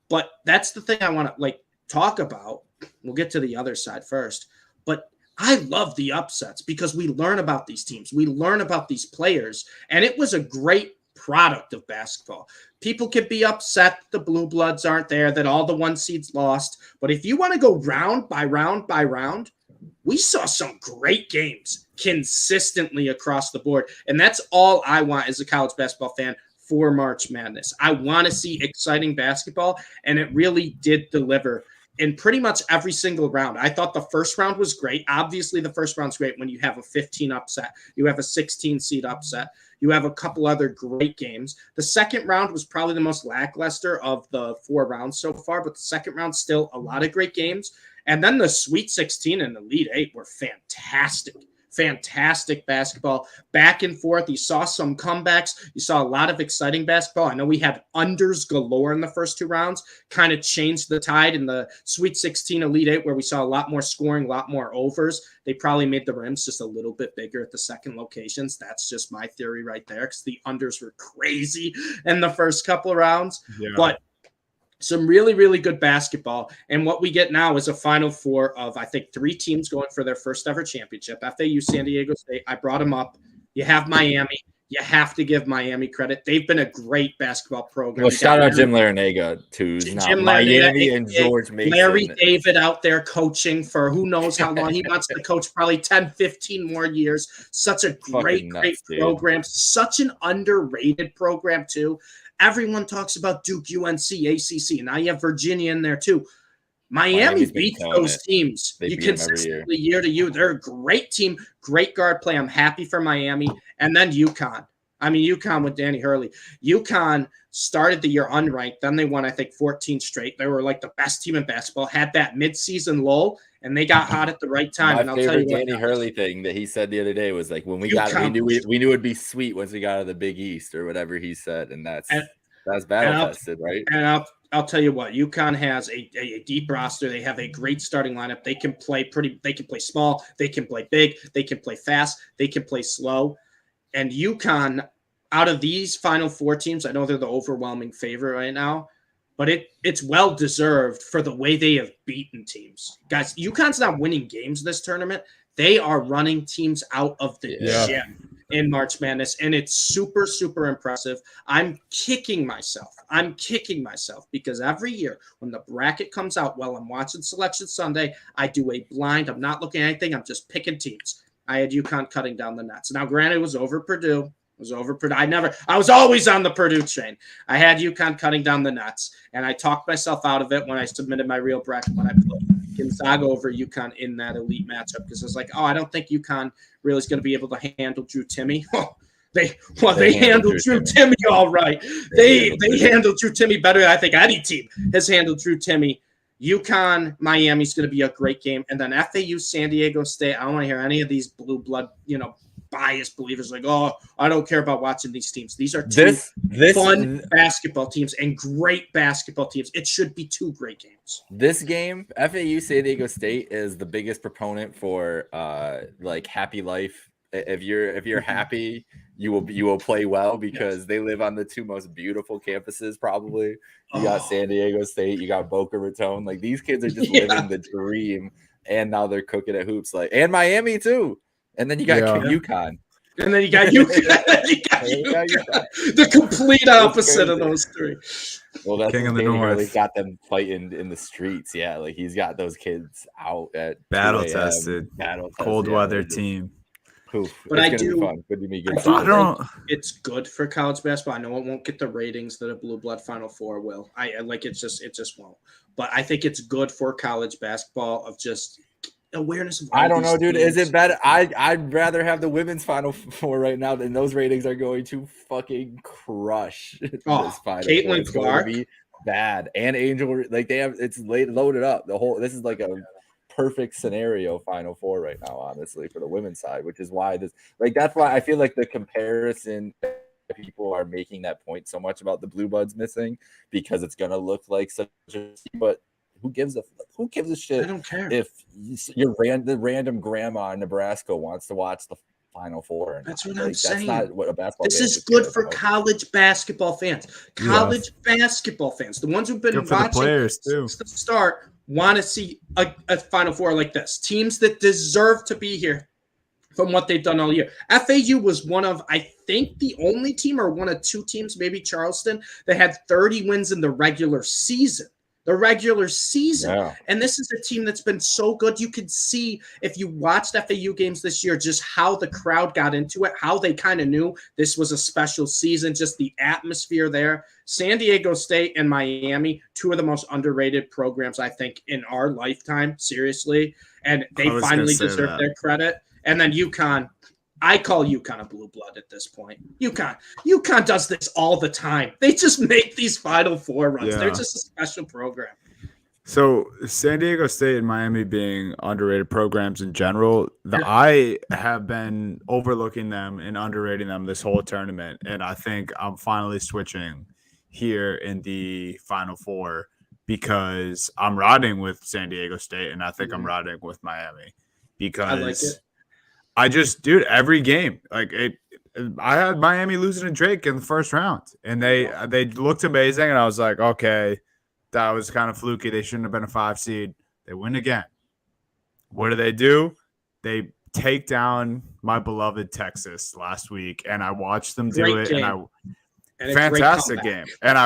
But that's the thing I want to talk about. We'll get to the other side first. But I love the upsets because we learn about these teams. We learn about these players. And it was a great product of basketball. People can be upset that the Blue Bloods aren't there, that all the one seeds lost. But if you want to go round by round by round, we saw some great games consistently across the board. And that's all I want as a college basketball fan for March Madness. I want to see exciting basketball, and it really did deliver in pretty much every single round. I thought the first round was great. Obviously, the first round's great when you have a 15 upset. You have a 16 seed upset. You have a couple other great games. The second round was probably the most lackluster of the 4 rounds so far, but the second round still a lot of great games. And then the Sweet 16 and Elite 8 were fantastic. Fantastic basketball, back and forth. You saw some comebacks. You saw a lot of exciting basketball. I know we had unders galore in the first 2 rounds, kind of changed the tide in the Sweet 16 Elite 8 where we saw a lot more scoring, a lot more overs. They probably made the rims just a little bit bigger at the second locations. That's just my theory right there because the unders were crazy in the first couple of rounds. Yeah. But some really, really good basketball. And what we get now is a Final Four of, I think, 3 teams going for their first ever championship. FAU, San Diego State. I brought them up. You have Miami. You have to give Miami credit. They've been a great basketball program. Well, shout out Jim Larinaga, too. Jim Miami and George Mason. Larry David out there coaching for who knows how long. He wants to coach probably 10, 15 more years. Such a great program. Such an underrated program, too. Everyone talks about Duke, UNC, ACC, and now you have Virginia in there too. Miami beats those teams. You consistently year to year. They're a great team, great guard play. I'm happy for Miami. And then UConn. I mean, UConn with Danny Hurley. UConn started the year unranked. Then they won, I think, 14 straight. They were like the best team in basketball, had that midseason lull, and they got hot at the right time. My and I'll favorite tell you Danny Hurley thing that he said the other day was like, when we knew it'd be sweet once we got out of the Big East or whatever he said. And that's battle tested, right? And I'll tell you what, UConn has a deep roster. They have a great starting lineup. They can play they can play small, they can play big, they can play fast, they can play slow. And UConn, out of these Final Four teams, I know they're the overwhelming favorite right now, but it's well deserved for the way they have beaten teams. Guys, UConn's not winning games this tournament. They are running teams out of the gym in March Madness, and it's super, super impressive. I'm kicking myself because every year when the bracket comes out, while I'm watching Selection Sunday, I do a blind. I'm not looking at anything. I'm just picking teams. I had UConn cutting down the nets. Now, granted, it was over Purdue. I was always on the Purdue train. I had UConn cutting down the nets, and I talked myself out of it when I submitted my real bracket when I put Gonzaga over UConn in that elite matchup because I was like, I don't think UConn really is going to be able to handle Drew Timme. They handled Drew Timme all right. They handled Drew Timme better than I think any team has handled Drew Timme. UConn, Miami's going to be a great game. And then FAU, San Diego State. I don't want to hear any of these blue blood, biased believers like, I don't care about watching these teams. These are two fun basketball teams and great basketball teams. It should be 2 great games. This game, FAU San Diego State is the biggest proponent for happy life. If you're happy, you will play well because they live on the two most beautiful campuses. Probably you got San Diego State, you got Boca Raton. Like these kids are just living the dream, and now they're cooking at hoops. Like and Miami too, and then you got UConn. And then you got the complete opposite of those three. Well, that's King of the North. He's got them fighting in the streets. Yeah, like he's got those kids out at battle tested, cold weather team. Poof. But it's I do. Be fun. Good to be good. I don't. It's good for college basketball. I know it won't get the ratings that a blue blood Final Four will. I like it just won't. But I think it's good for college basketball of just awareness of I don't know, dude. Is it better? I'd rather have the women's Final Four right now than those ratings are going to fucking crush this Final Caitlin Four. Clark be bad and Angel, like they have it's loaded up. This is like a perfect scenario Final Four right now, honestly, for the women's side, which is why that's why I feel like the comparison people are making that point so much about the Blue Buds missing because it's gonna look like such a but who gives a shit? I don't care if the random grandma in Nebraska wants to watch the Final Four. That's what I'm saying. That's not what a basketball. This is good for college basketball fans. Basketball fans, the ones who've been good watching the players too. Since the start, want to see a Final Four like this. Teams that deserve to be here from what they've done all year. FAU was one of, I think, the only team or one of two teams, maybe Charleston, that had 30 wins in the regular season. Yeah. And this is a team that's been so good. You could see if you watched FAU games this year, just how the crowd got into it, how they kind of knew this was a special season, just the atmosphere there. San Diego State and Miami, two of the most underrated programs, I think, in our lifetime, seriously. And they finally deserve their credit. And then UConn. I call UConn a blue blood at this point. UConn does this all the time. They just make these Final Four runs. They're just a special program. So San Diego State and Miami being underrated programs in general, I have been overlooking them and underrating them this whole tournament. And I think I'm finally switching here in the Final Four because I'm riding with San Diego State and I think I'm riding with Miami because I like it. Dude, every game, I had Miami losing to Drake in the first round, and they looked amazing, and I was like, okay, that was kind of fluky. They shouldn't have been a 5 seed. They win again. What do? They take down my beloved Texas last week, and I watched them do it, and fantastic game. And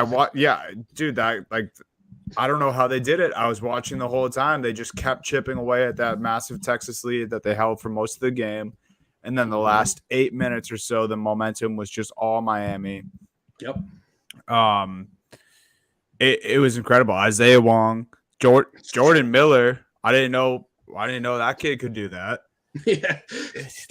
I don't know how they did it. I was watching the whole time. They just kept chipping away at that massive Texas lead that they held for most of the game. And then the last 8 minutes or so, the momentum was just all Miami. Yep. It was incredible. Isaiah Wong, Jordan Miller. I didn't know that kid could do that. Yeah. It's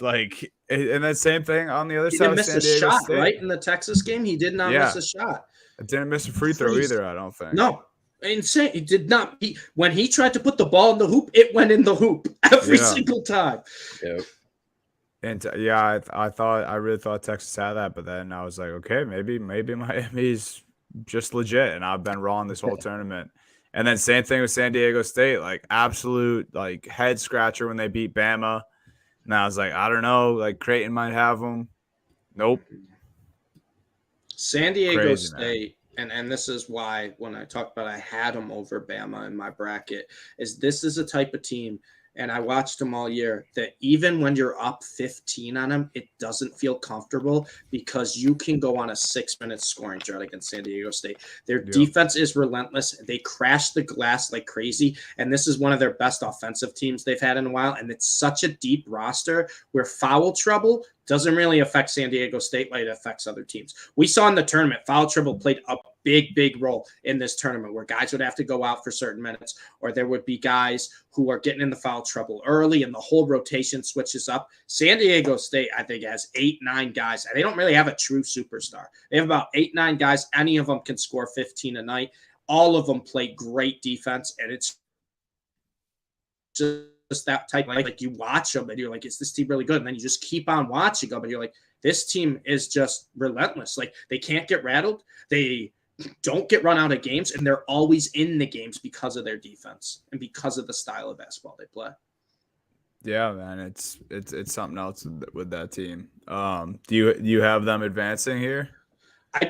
and then same thing on the other side. He didn't miss a shot, right? In the Texas game, he did not miss a shot. I didn't miss a free throw either, I don't think. No. Insane. He did not. When he tried to put the ball in the hoop, it went in the hoop every single time. Yep. And I really thought Texas had that, but then I was like, okay, maybe Miami's just legit, and I've been wrong this whole tournament. And then same thing with San Diego State, absolute head scratcher when they beat Bama. And I was like, I don't know, Creighton might have them. Nope. San Diego State. And this is why when I talk about I had them over Bama in my bracket, this is a type of team, and I watched them all year, that even when you're up 15 on them, it doesn't feel comfortable because you can go on a 6-minute scoring drought against San Diego State. Their defense is relentless. They crash the glass like crazy, and this is one of their best offensive teams they've had in a while, and it's such a deep roster where foul trouble doesn't really affect San Diego State like it affects other teams. We saw in the tournament, foul trouble played a big role in this tournament where guys would have to go out for certain minutes, or there would be guys who are getting in the foul trouble early and the whole rotation switches up. San Diego State, I think, has 8-9 guys, and they don't really have a true superstar. They have about 8-9 guys. Any of them can score 15 a night. All of them play great defense, and it's just that type, you watch them and you're like, is this team really good? And then you just keep on watching them and you're like, this team is just relentless. They can't get rattled. They don't get run out of games, and they're always in the games because of their defense and because of the style of basketball they play. Yeah, man, it's something else with that team. Do you have them advancing here?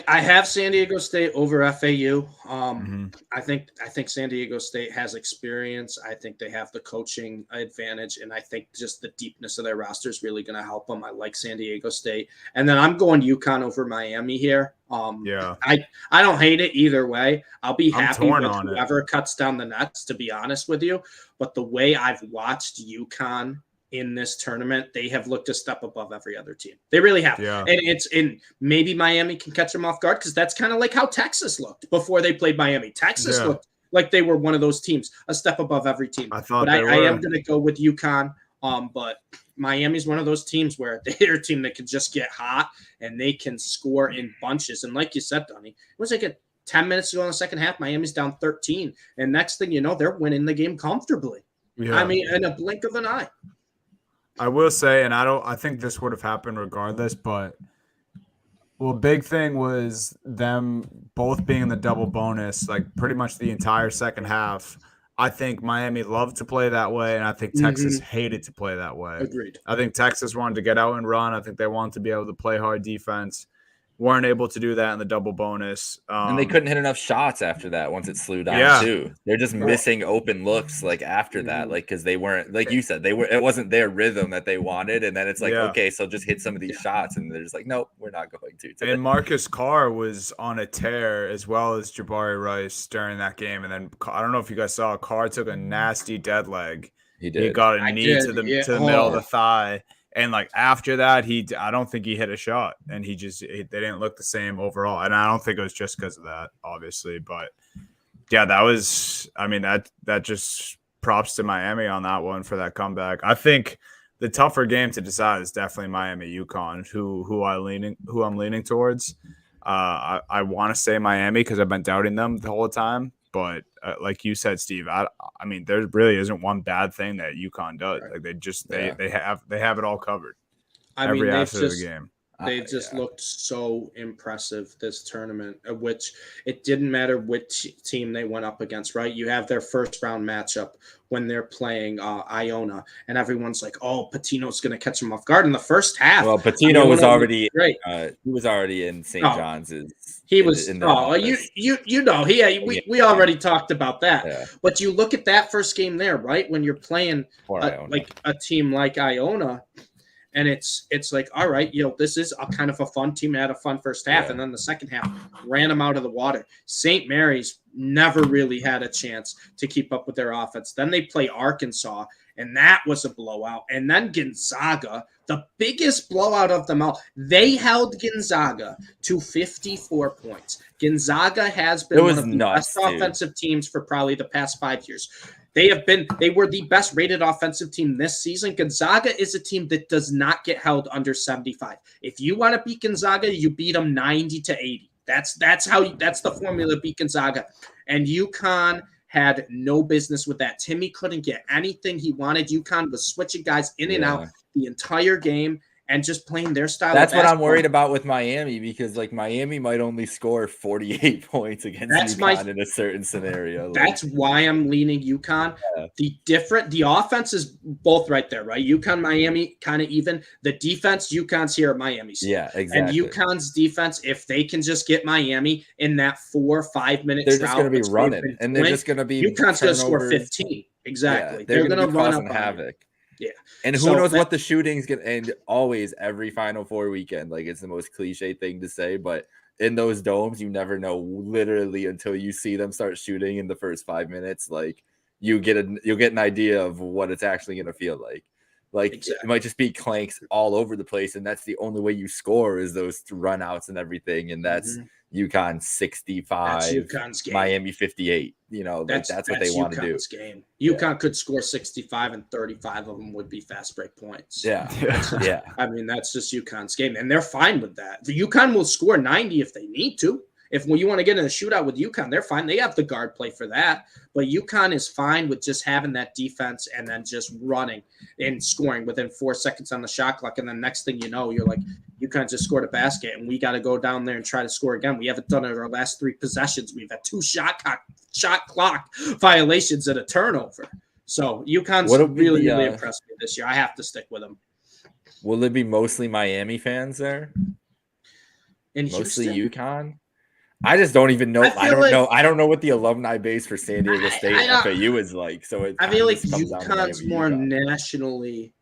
I have San Diego State over FAU. Mm-hmm. I think San Diego State has experience. I think they have the coaching advantage, and I think just the deepness of their roster is really going to help them. I like San Diego State, and then I'm going UConn over Miami here. Yeah, I don't hate it either way. I'll be I'm happy torn with on it. whoever cuts down the nets, to be honest with you. But the way I've watched UConn in this tournament, they have looked a step above every other team. They really have. Yeah. And it's in maybe Miami can catch them off guard because that's kind of like how Texas looked before they played Miami. Texas looked like they were one of those teams, a step above every team. I thought I am going to go with UConn. But Miami's one of those teams where they're a team that can just get hot and they can score in bunches. And like you said, Donnie, it was like 10 minutes to go in the second half. Miami's down 13. And next thing you know, they're winning the game comfortably. Yeah. I mean, in a blink of an eye. I will say, and I think this would have happened regardless, but big thing was them both being in the double bonus, like pretty much the entire second half. I think Miami loved to play that way, and I think Texas hated to play that way. Agreed. I think Texas wanted to get out and run. I think they wanted to be able to play hard defense. Weren't able to do that in the double bonus. And they couldn't hit enough shots after that once it slewed down too. They're just missing open looks like after that, like because they weren't, like you said, it wasn't their rhythm that they wanted. And then it's like, okay, so just hit some of these shots. And they're just like, nope, we're not going to today. And Marcus Carr was on a tear as well as Jabari Rice during that game. And then I don't know if you guys saw, Carr took a nasty dead leg. He did. He got a knee to the middle of the thigh. And like after that, I don't think he hit a shot, and they didn't look the same overall. And I don't think it was just because of that, obviously. But yeah, that just props to Miami on that one for that comeback. I think the tougher game to decide is definitely Miami UConn, who I'm leaning towards. I want to say Miami because I've been doubting them the whole time. But like you said, Steve, I mean, there really isn't one bad thing that UConn does. Like they have it all covered. Every aspect of the game. They just looked so impressive this tournament, which it didn't matter which team they went up against, right? You have their first round matchup when they're playing Iona, and everyone's like, "Oh, Patino's going to catch them off guard in the first half." Well, Patino was already great. He was already in St. John's. He was. We already talked about that. Yeah. But you look at that first game there, right? When you're playing like a team like Iona. And it's like, all right, this is a kind of a fun team. Had a fun first half, and then the second half ran them out of the water. St. Mary's never really had a chance to keep up with their offense. Then they play Arkansas, and that was a blowout. And then Gonzaga, the biggest blowout of them all, they held Gonzaga to 54 points. Gonzaga has been one of the best offensive teams for probably the past 5 years. They were the best rated offensive team this season. Gonzaga is a team that does not get held under 75. If you want to beat Gonzaga, you beat them 90 to 80. That's the formula to beat Gonzaga. And UConn had no business with that. Timmy couldn't get anything he wanted. UConn was switching guys in and out the entire game and just playing their style. That's what I'm worried about with Miami, because like Miami might only score 48 points against UConn in a certain scenario. That's why I'm leaning UConn. Yeah. The offense is both right there, right? UConn, Miami, kind of even. The defense, UConn's here at Miami's. Yeah, exactly. And UConn's defense, if they can just get Miami in that 4 or 5 minute, they're just going to be running, and they're just going to be. UConn's going to score 15. Exactly. Yeah, they're going to run up havoc. Yeah. And who knows what the shooting's going to end. Always every Final Four weekend. Like, it's the most cliche thing to say, but in those domes, you never know literally until you see them start shooting in the first 5 minutes. Like, you'll get an idea of what it's actually going to feel like. Like, exactly. It might just be clanks all over the place, and that's the only way you score is those runouts and everything. And that's UConn 65, Miami 58. That's what they want to do. Game. UConn could score 65, and 35 of them would be fast break points. Yeah. I mean, that's just UConn's game, and they're fine with that. The UConn will score 90 if they need to. If you want to get in a shootout with UConn, they're fine. They have the guard play for that. But UConn is fine with just having that defense and then just running and scoring within 4 seconds on the shot clock. And then next thing you know, you're like, UConn just scored a basket, and we got to go down there and try to score again. We haven't done it our last 3 possessions. We've had 2 shot clock violations and a turnover. So UConn's What'll be really, the, really impressed me this year. I have to stick with them. Will it be mostly Miami fans there? In Mostly Houston, UConn? I just don't even know. I I feel don't like- know. I don't know what the alumni base for San Diego State and I FAU is like. So it I feel like just comes down to UConn's Miami, more UConn. nationally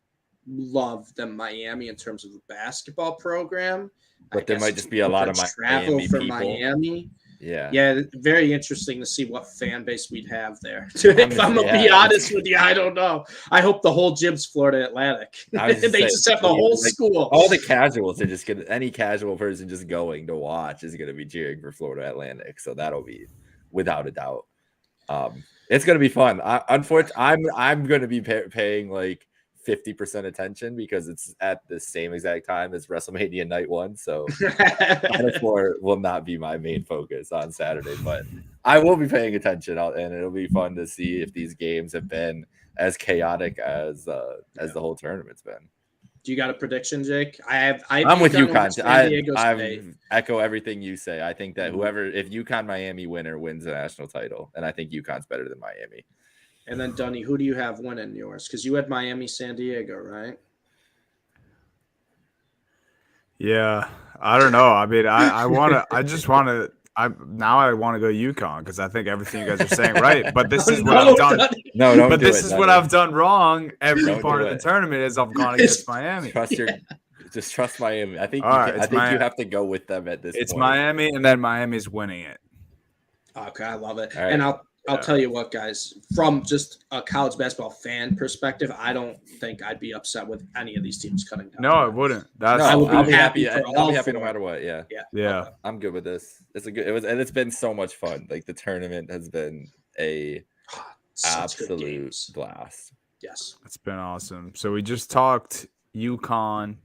loved than Miami in terms of the basketball program. But there might just be a lot of travel Miami for people. Miami. Yeah. Yeah, very interesting to see what fan base we'd have there. If I'm gonna be honest with you, I don't know. I hope the whole gym's Florida Atlantic. They just have the whole school. All the casuals are just gonna. Any casual person just going to watch is gonna be cheering for Florida Atlantic. So that'll be without a doubt. It's gonna be fun. Unfortunately, I'm gonna be paying like 50% attention because it's at the same exact time as WrestleMania Night 1. So Final Four will not be my main focus on Saturday, but I will be paying attention, and it'll be fun to see if these games have been as chaotic as the whole tournament's been. Do you got a prediction, Jake? I'm with UConn. I echo everything you say. I think that if UConn Miami winner wins the national title, and I think UConn's better than Miami. And then Dunny, who do you have winning yours? Because you had Miami, San Diego, right? Yeah, I don't know. I mean, I want to. I just want to. I want to go UConn because I think everything you guys are saying right. But this is what I've done. No, don't. But do this it, is what I've done wrong every part of the it. tournament is I've gone against Miami. Just trust Miami. I think. All right, I think you have to go with them at this point. It's Miami, and then Miami's winning it. Okay, I love it. Right. And I'll tell you what, guys, from just a college basketball fan perspective, I don't think I'd be upset with any of these teams cutting down. No, I wouldn't. I'll be happy. I'll be happy no matter what. Yeah. Yeah. I'm good with this. And it's been so much fun. Like the tournament has been a absolute blast. Yes. It's been awesome. So we just talked UConn.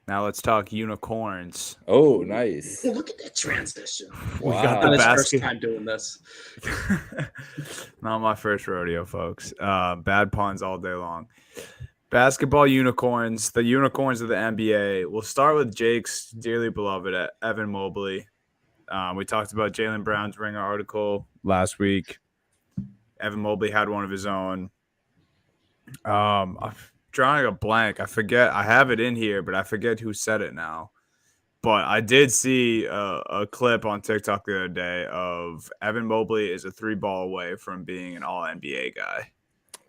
Now let's talk unicorns. Oh, nice. Oh, look at that transition. We Wow. got the First time doing this. Not my first rodeo, folks. Bad puns all day long. Basketball unicorns, the unicorns of the NBA. We'll start with Jake's dearly beloved Evan Mobley. We talked about Jaylen Brown's Ringer article last week. Evan Mobley had one of his own. I'm drawing a blank. I forget. I have it in here, but I forget who said it now. But I did see a clip on TikTok the other day of Evan Mobley is a 3-ball away from being an all-NBA guy.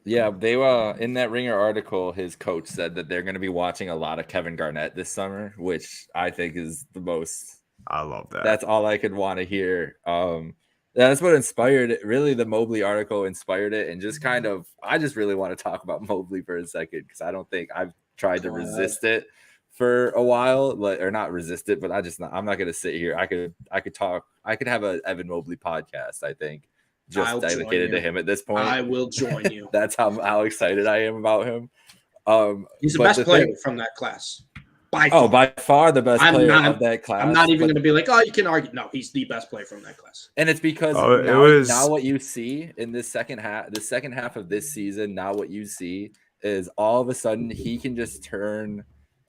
Yeah, they were in that Ringer article. His coach said that they're going to be watching a lot of Kevin Garnett this summer, which I think is the most. I love that. That's all I could want to hear. That's what inspired it. Really, the Mobley article inspired it, and just kind of, I just really want to talk about Mobley for a second because I don't think I've tried to resist it for a while, or not resist it, but I'm not going to sit here. I could have a Evan Mobley podcast. I think just dedicated to him at this point. I will join you. That's how excited I am about him. He's the best player from that class. By far the best player of that class. I'm not even going to be like, oh, you can argue. No, he's the best player from that class. And it's because now what you see in this second half of this season, now what you see is all of a sudden he can just turn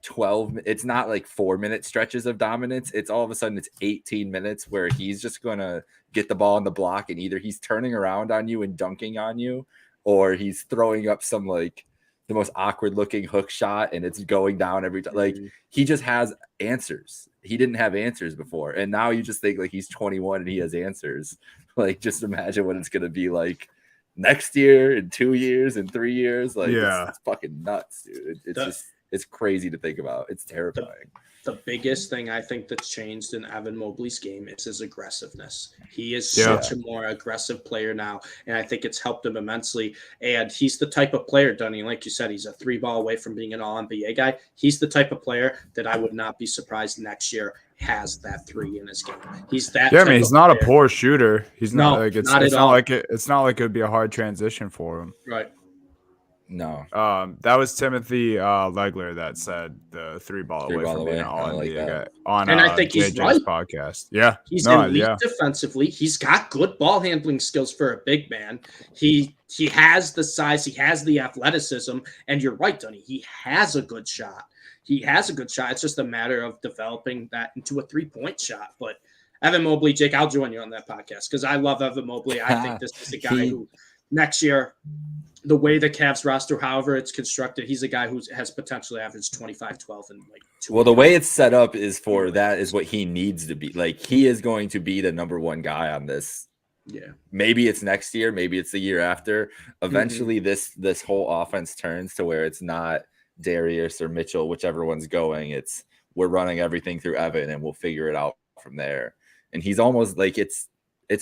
12. It's not like 4-minute stretches of dominance. It's all of a sudden it's 18 minutes where he's just going to get the ball on the block and either he's turning around on you and dunking on you, or he's throwing up some like the most awkward looking hook shot and it's going down every time. Like he just has answers. He didn't have answers before. And now you just think like he's 21 and he has answers. Like just imagine what it's going to be like next year, in 2 years, in 3 years. Like it's fucking nuts, dude. It's crazy to think about. It's terrifying. The biggest thing I think that's changed in Evan Mobley's game is his aggressiveness. He is such a more aggressive player now, and I think it's helped him immensely. And he's the type of player, Dunny, like you said, he's a 3-ball away from being an all-NBA guy. He's the type of player that I would not be surprised next year has that 3 in his game. He's that. Yeah, I mean, he's not a poor shooter. He's not like it's not like it would be a hard transition for him. Right. No. That was Timothy Legler that said the 3-ball away from being an all-NBA guy on and I think he's JJ's right. podcast. Yeah. He's elite defensively. He's got good ball handling skills for a big man. He has the size, he has the athleticism, and you're right, Dunny. He has a good shot. It's just a matter of developing that into a 3-point shot. But Evan Mobley, Jake, I'll join you on that podcast because I love Evan Mobley. I think this is a guy who next year, the way the Cavs roster, however it's constructed, he's a guy who has potential to average 25, 12, and like 2. Well, the way it's set up is for that is what he needs to be. Like, he is going to be the number one guy on this. Yeah. Maybe it's next year, maybe it's the year after. Eventually, this whole offense turns to where it's not Darius or Mitchell, whichever one's going. It's we're running everything through Evan, and we'll figure it out from there. And he's almost like it's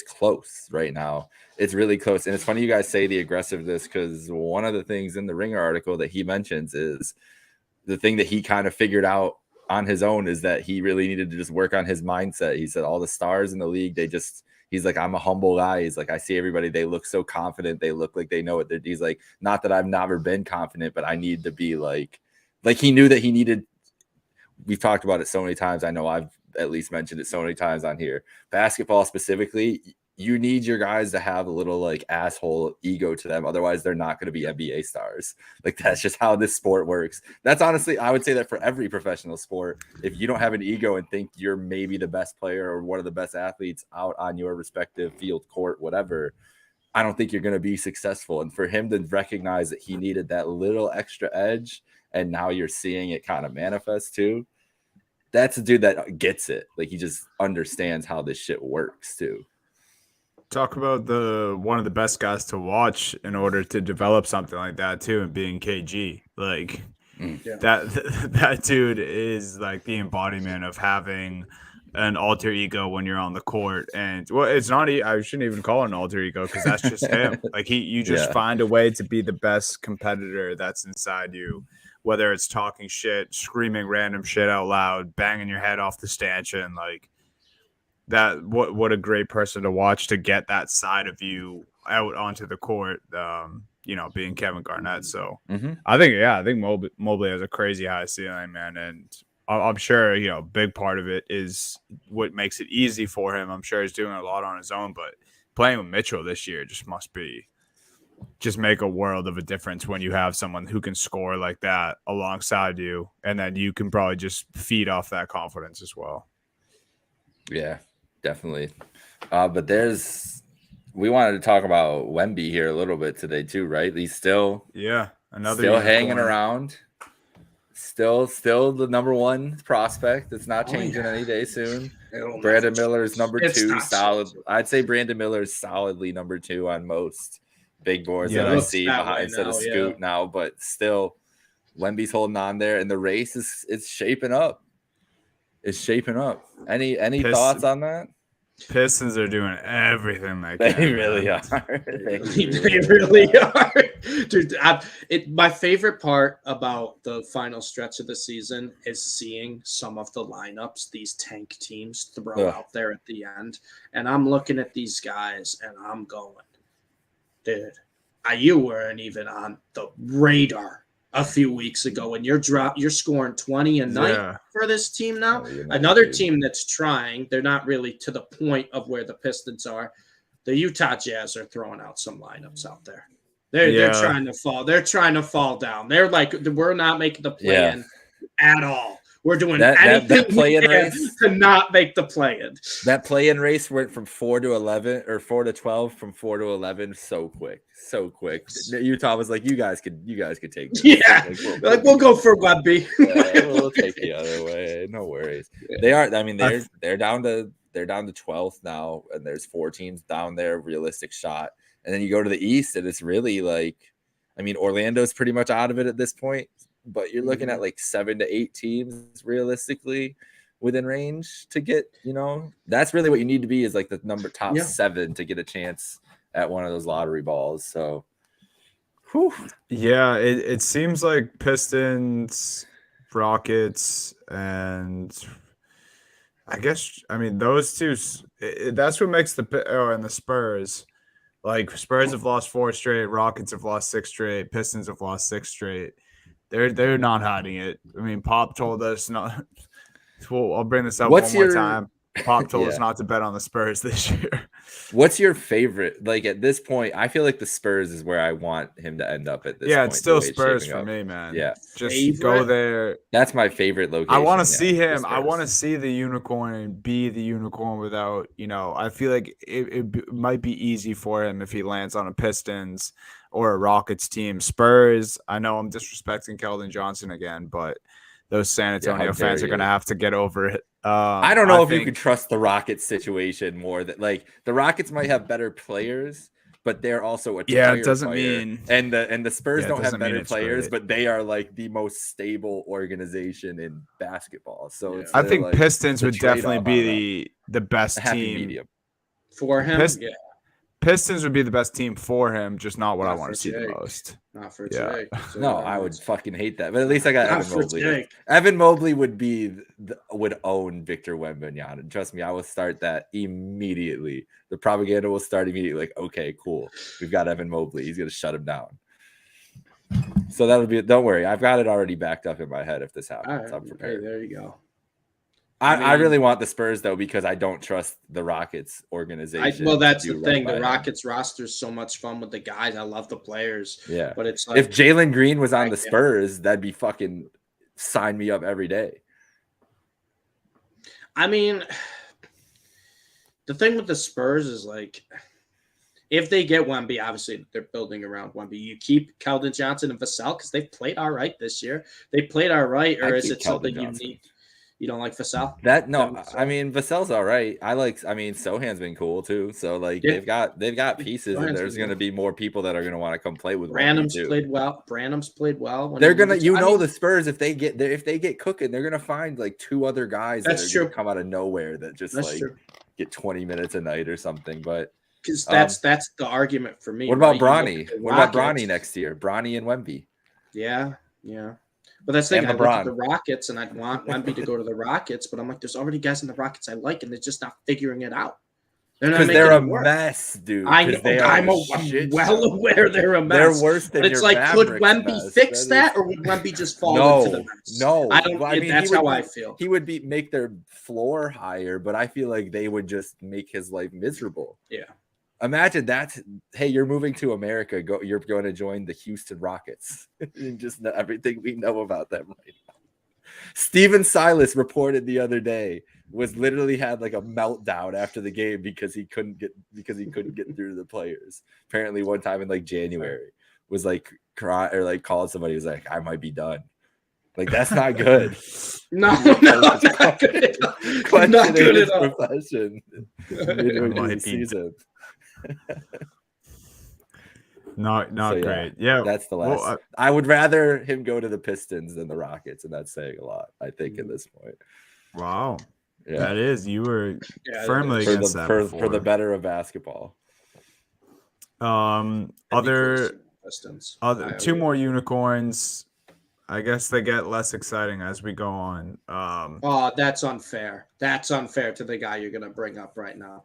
close right now. It's really close. And it's funny you guys say the aggressiveness, because one of the things in the Ringer article that he mentions is the thing that he kind of figured out on his own is that he really needed to just work on his mindset. He said all the stars in the league, he's like, I'm a humble guy. He's like, I see everybody, they look so confident. They look like they know what they're, he's like, not that I've never been confident, but I need to be like he knew that he needed, we've talked about it so many times. I know I've at least mentioned it so many times on here. Basketball specifically, you need your guys to have a little like asshole ego to them. Otherwise, they're not going to be NBA stars. Like, that's just how this sport works. That's honestly, I would say that for every professional sport, if you don't have an ego and think you're maybe the best player or one of the best athletes out on your respective field, court, whatever, I don't think you're going to be successful. And for him to recognize that he needed that little extra edge, and now you're seeing it kind of manifest too. That's a dude that gets it. Like, he just understands how this shit works too. Talk about one of the best guys to watch in order to develop something like that too, and being KG. Like that dude is like the embodiment of having an alter ego when you're on the court. And well, it's not, I shouldn't even call it an alter ego, because that's just him. Like, you just find a way to be the best competitor that's inside you, whether it's talking shit, screaming random shit out loud, banging your head off the stanchion, like that. What a great person to watch, to get that side of you out onto the court. Being Kevin Garnett. So I think Mobley has a crazy high ceiling, man, and I'm sure big part of it is what makes it easy for him. I'm sure he's doing a lot on his own, but playing with Mitchell this year just make a world of a difference when you have someone who can score like that alongside you, and then you can probably just feed off that confidence as well. Yeah, definitely. But we wanted to talk about Wemby here a little bit today too, right? He's still hanging around. Still the number one prospect. It's not changing any day soon. Brandon Miller is number 2, solid. I'd say Brandon Miller is solidly number 2 on most big boards that I see behind instead of Scoot now, but still Wemby's holding on there, and the race is shaping up. It's shaping up. Any thoughts on that? Pistons are doing everything they can. They really are. They really are. Dude, my favorite part about the final stretch of the season is seeing some of the lineups these tank teams throw out there at the end. And I'm looking at these guys and I'm going, dude, you weren't even on the radar a few weeks ago, and you're scoring 20 a night for this team now. Another team that's trying, they're not really to the point of where the Pistons are. The Utah Jazz are throwing out some lineups out there. They're trying to fall. They're trying to fall down. They're like, we're not making the play-in at all. We're doing anything that play-in race to not make the play-in. That play-in race went from 4 to 11 or 4 to 12, from 4 to 11 so quick. Utah was like, you guys could take this. Yeah, we'll go for Wemby. We'll take the other way. No worries. They are. I mean, they're down to 12th now, and there's 4 teams down there. Realistic shot, and then you go to the East, and it's really like, I mean, Orlando's pretty much out of it at this point. But you're looking at like 7 to 8 teams realistically within range to get, that's really what you need to be, is like the top 7 to get a chance at one of those lottery balls. So, yeah, it seems like Pistons, Rockets, and those two, that's what makes and the Spurs. Like, Spurs have lost 4 straight, Rockets have lost 6 straight, Pistons have lost 6 straight. They're not hiding it. I mean, Pop told us not. Well, I'll bring this up one more time. Pop told us not to bet on the Spurs this year. What's your favorite? Like at this point, I feel like the Spurs is where I want him to end up at this Yeah, point. it's still the way Spurs shaping for up. me, man. Yeah. Just go Favorite? there. That's my favorite location. I want to yeah, see the him. I want to Spurs. see the unicorn be the unicorn without, I feel like might be easy for him if he lands on a Pistons or a Rockets team. Spurs, I know I'm disrespecting Keldon Johnson again, but those San Yeah, how Antonio dare fans are going to you. have to get over it. I don't know if you think could trust the Rockets situation more than like the Rockets might have better players, but they're also a Yeah, it tire doesn't fire. mean And the Spurs it don't have doesn't mean better it's players, great. but they are like the most stable organization in basketball. So it's I think like Pistons the would definitely trade-off on that. be the best A happy team. medium. For him, Pist- yeah. Pistons would be the best team for him, just not what Not I want for to see the Jake. most. Not for Yeah. Jake. So No, that I would makes- fucking hate that. But at least I got Not Evan for Mobley. Jake. Evan Mobley would would own Victor Wembanyama. And trust me, I will start that immediately. The propaganda will start immediately. Like, okay, cool. We've got Evan Mobley. He's gonna shut him down. So that'll be. Don't worry, I've got it already backed up in my head. If this All happens, right. I'm Hey, prepared. there you go. I really want the Spurs though because I don't trust the Rockets organization. Well, that's to the do thing. right The by him. Rockets roster is so much fun with the guys. I love the players. Yeah. But it's like If Jalen Green was on I the can't- Spurs, that'd be fucking sign me up every day. I mean, the thing with the Spurs is like, if they get Wemby, obviously they're building around Wemby. You keep Keldon Johnson and Vassell because they've played all right this year. They played all right, or I'd is keep it something Keldon you Johnson. need? You don't like Vassell? I mean Vassell's all right. I mean Sohan's been cool too. So like Yeah. they've got pieces, and Sohan's there's been gonna good. be more people that are gonna want to come play with Wemby, Branham's too. played well. Branham's played well. when They're he gonna, needed to. I mean, the Spurs if they get cooking, they're gonna find like two other guys that That's are gonna true. come out of nowhere that just That's like true. get 20 minutes a night or something. But Because that's the argument for me. what about right? You look Bronny? at the What about Rockets. Bronny next year? Bronny and Wemby. Yeah. But that's the thing. And I look at LeBron. the Rockets, and I'd want Wemby to go to the Rockets, but I'm like, there's already guys in the Rockets I like, and they're just not figuring it out. They're not Because making they're a it work. mess, dude. I 'Cause know. they are I'm a shit well show. aware they're a They're mess. worse than But it's your like, could Mavericks Wemby mess. fix That that, is- or would Wemby just fall into the mess? No. I don't. Well, I mean, that's he would how I be- feel. He would make their floor higher, but I feel like they would just make his life miserable. Yeah. Imagine that. Hey, you're moving to America. You're going to join the Houston Rockets. And just everything we know about them right now. Steven Silas reported the other day was literally had like a meltdown after the game because he couldn't get through to the players. Apparently, one time in like January was like cry or like called somebody. He was like, "I might be done." Like that's not good. No, not good at all. Questioning Not good his at all. profession Might midway through the be season. Not So, yeah, great. Yeah, That's the last. well, I would rather him go to the Pistons than the Rockets, and that's saying a lot. I think at this point. wow. Yeah, That is, you were Yeah, firmly for against the that for before. the better of basketball. Other Pistons. two more unicorns. I guess they get less exciting as we go on. Oh, that's unfair. That's unfair to the guy you're gonna bring up right now.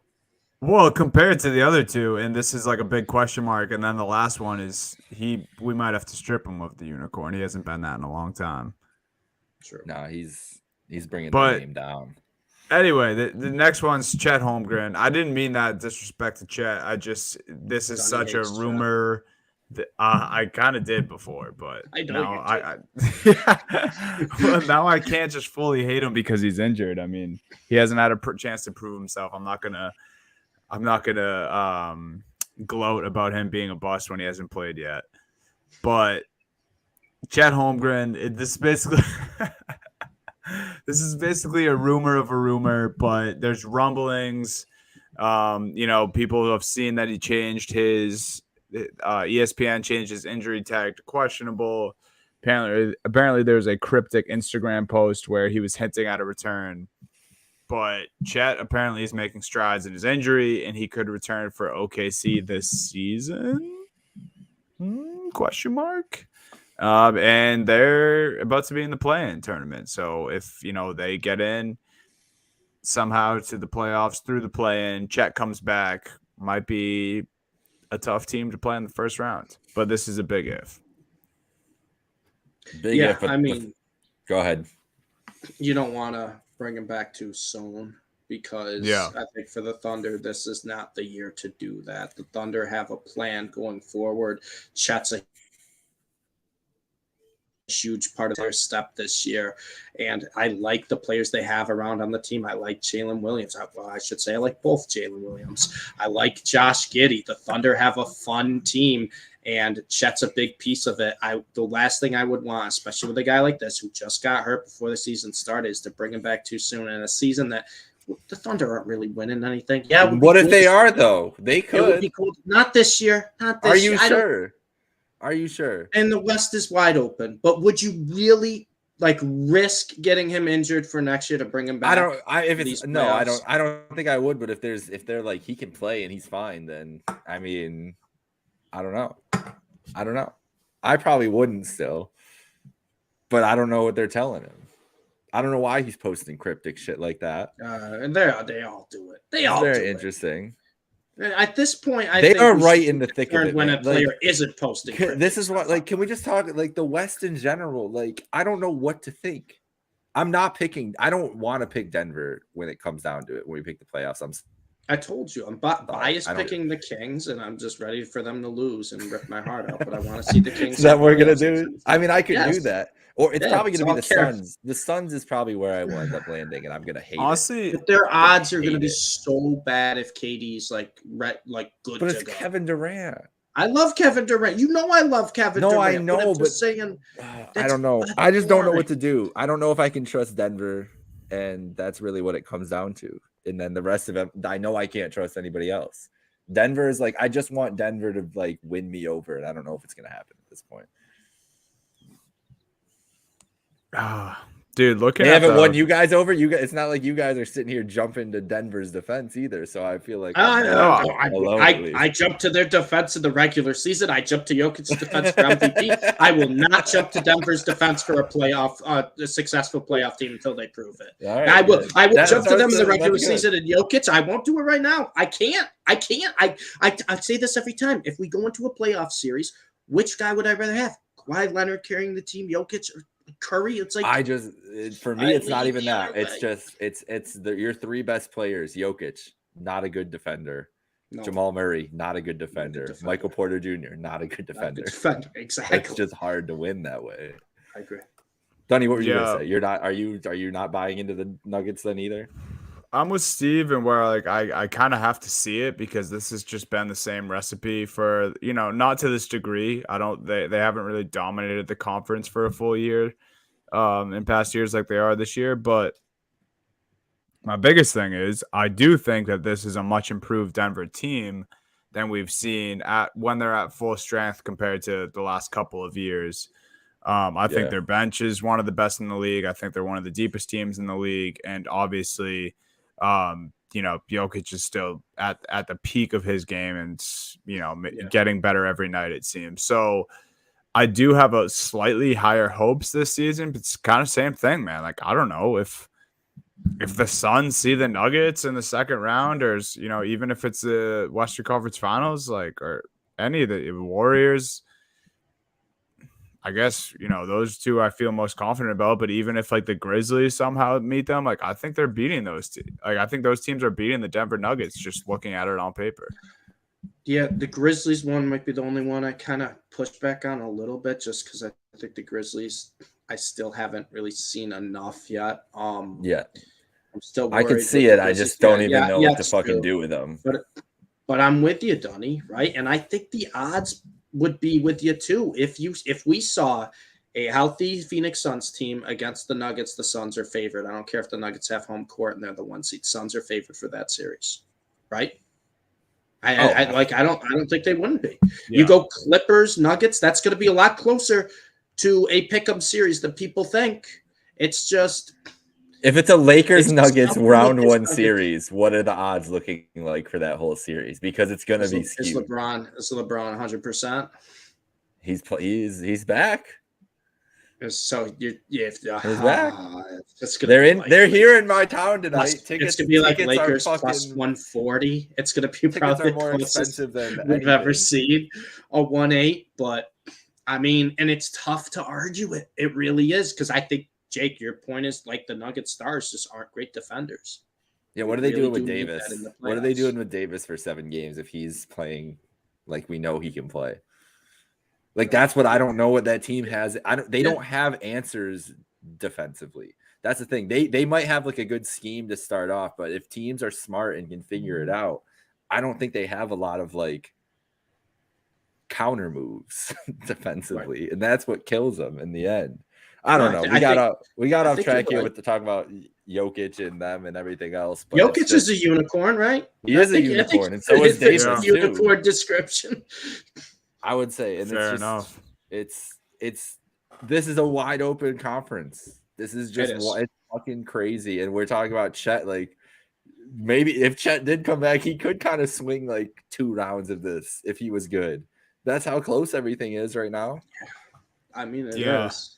Well, compared to the other two, and this is like a big question mark, and then the last one is we might have to strip him of the unicorn. He hasn't been that in a long time. True. No, he's bringing But- the name down. Anyway, the next one's Chet Holmgren. I didn't mean that disrespect to Chet. This is Johnny such a hates Chet. rumor. That, I kind of did before, but I know now you well, now I can't just fully hate him because he's injured. I mean, he hasn't had a chance to prove himself. I'm not gonna gloat about him being a bust when he hasn't played yet. But Chet Holmgren, this is basically a rumor of a rumor, but there's rumblings. People have seen that he changed his ESPN changed his injury tag to questionable. Apparently there's a cryptic Instagram post where he was hinting at a return. But Chet apparently is making strides in his injury, and he could return for OKC this season? Question mark. And they're about to be in the play-in tournament. So if they get in somehow to the playoffs through the play-in, Chet comes back, might be a tough team to play in the first round. But this is a big if. Big Yeah, if, I mean, go ahead. you don't want to bring him back too soon because I think for the Thunder, this is not the year to do that. The Thunder have a plan going forward. Chet's a huge part of their step this year. And I like the players they have around on the team. I like Jalen Williams. I should say I like both Jalen Williams. I like Josh Giddey. The Thunder have a fun team, and Chet's a big piece of it. The last thing I would want, especially with a guy like this who just got hurt before the season started, is to bring him back too soon in a season that the Thunder aren't really winning anything. Yeah. What if they are, though? They could. It would be cool. Not this year. Not this year. Are you sure? Are you sure? And the West is wide open. But would you really risk getting him injured for next year to bring him back? I don't think I would. But if they're like he can play and he's fine, then I mean, I don't know. I probably wouldn't still, but I don't know what they're telling him. I don't know why he's posting cryptic shit like that. And they all do it. They all do it. Very interesting. At this point, I they think are right in the thick of it. When a player isn't posting, this is what can we just talk the West in general? I don't know what to think. I don't want to pick Denver when it comes down to it. When we pick the playoffs, I told you I'm biased picking the Kings, and I'm just ready for them to lose and rip my heart out. But I want to see the Kings. Is that what we're gonna do? I mean, I could do that. Or it's probably going to be the care. Suns. The Suns is probably where I will end up landing, and I'm going to hate it. But their odds are going to be so bad if KD's good. But it's Kevin Durant. I love Kevin Durant. You know I love Kevin Durant. No, I know, but saying I don't know. I just don't know what to do. I don't know if I can trust Denver, and that's really what it comes down to. And then the rest of them, I know I can't trust anybody else. Denver is I just want Denver to win me over, and I don't know if it's going to happen at this point. Dude, looking they at haven't won you guys over. You guys, it's not like you guys are sitting here jumping to Denver's defense either. So I feel like I jumped to their defense in the regular season. I jumped to Jokic's defense for MVP. I will not jump to Denver's defense for a successful playoff team until they prove it. Right, I will jump to them in the regular season and Jokic. I won't do it right now. I can't. I say this every time. If we go into a playoff series, which guy would I rather have? Kawhi Leonard carrying the team, Jokic, or Curry? It's for me, it's not even that. It's just your three best players. Jokic, not a good defender. No. Jamal Murray, not a good defender. Michael Porter Jr., not a good defender. Exactly. It's just hard to win that way. I agree. Dunny, what were you gonna say? You're not. Are you not buying into the Nuggets then either? I'm with Steve, and where I kind of have to see it because this has just been the same recipe for not to this degree. They haven't really dominated the conference for a full year in past years like they are this year. But my biggest thing is I do think that this is a much improved Denver team than we've seen when they're at full strength compared to the last couple of years. I think their bench is one of the best in the league. I think they're one of the deepest teams in the league, and obviously. Jokic is still at the peak of his game and, getting better every night, it seems. So I do have a slightly higher hopes this season, but it's kind of same thing, man. I don't know if the Suns see the Nuggets in the second round or, even if it's the Western Conference Finals, or any of the Warriors, I guess, those two I feel most confident about. But even if the Grizzlies somehow meet them, I think they're beating those two. I think those teams are beating the Denver Nuggets just looking at it on paper. Yeah, the Grizzlies one might be the only one I kind of push back on a little bit just because I think the Grizzlies, I still haven't really seen enough yet. I'm still worried. I can see it. I just don't even know what to fucking do with them. But I'm with you, Dunny, right? And I think the odds would be with you too. If we saw a healthy Phoenix Suns team against the Nuggets, the Suns are favored. I don't care if the Nuggets have home court and they're the 1 seed. Suns are favored for that series, right? I don't think they wouldn't be. Yeah. You go Clippers, Nuggets. That's going to be a lot closer to a pick'em series than people think. It's just. If it's a Lakers-Nuggets round one series, what are the odds looking like for that whole series? Because it's going to be skewed. Is LeBron 100%? He's back. So he's back. They're here in my town tonight. It's going to be like Lakers plus 140. It's going to be probably more expensive than we've ever seen. A 1-8, but I mean, and it's tough to argue it. It really is because I think. Jake, your point is the Nugget Stars just aren't great defenders. Yeah, what are We they doing really with do need that Davis? in the What are they playoffs. doing with Davis for 7 games if he's playing like we know he can play? Like that's what I don't know what that team has. They don't have answers defensively. That's the thing. They might have like a good scheme to start off, but if teams are smart and can figure it out, I don't think they have a lot of like counter moves defensively, and that's what kills them in the end. I don't know. We got off track here with the talk about Jokic and them and everything else. But Jokic is a unicorn, right? He is a unicorn, and so is Davis too. Unicorn description. I would say, and fair it's just, enough. It's this is a wide open conference. This is just it's fucking crazy, and we're talking about Chet. Like maybe if Chet did come back, he could kind of swing like 2 rounds of this if he was good. That's how close everything is right now. I mean, it is.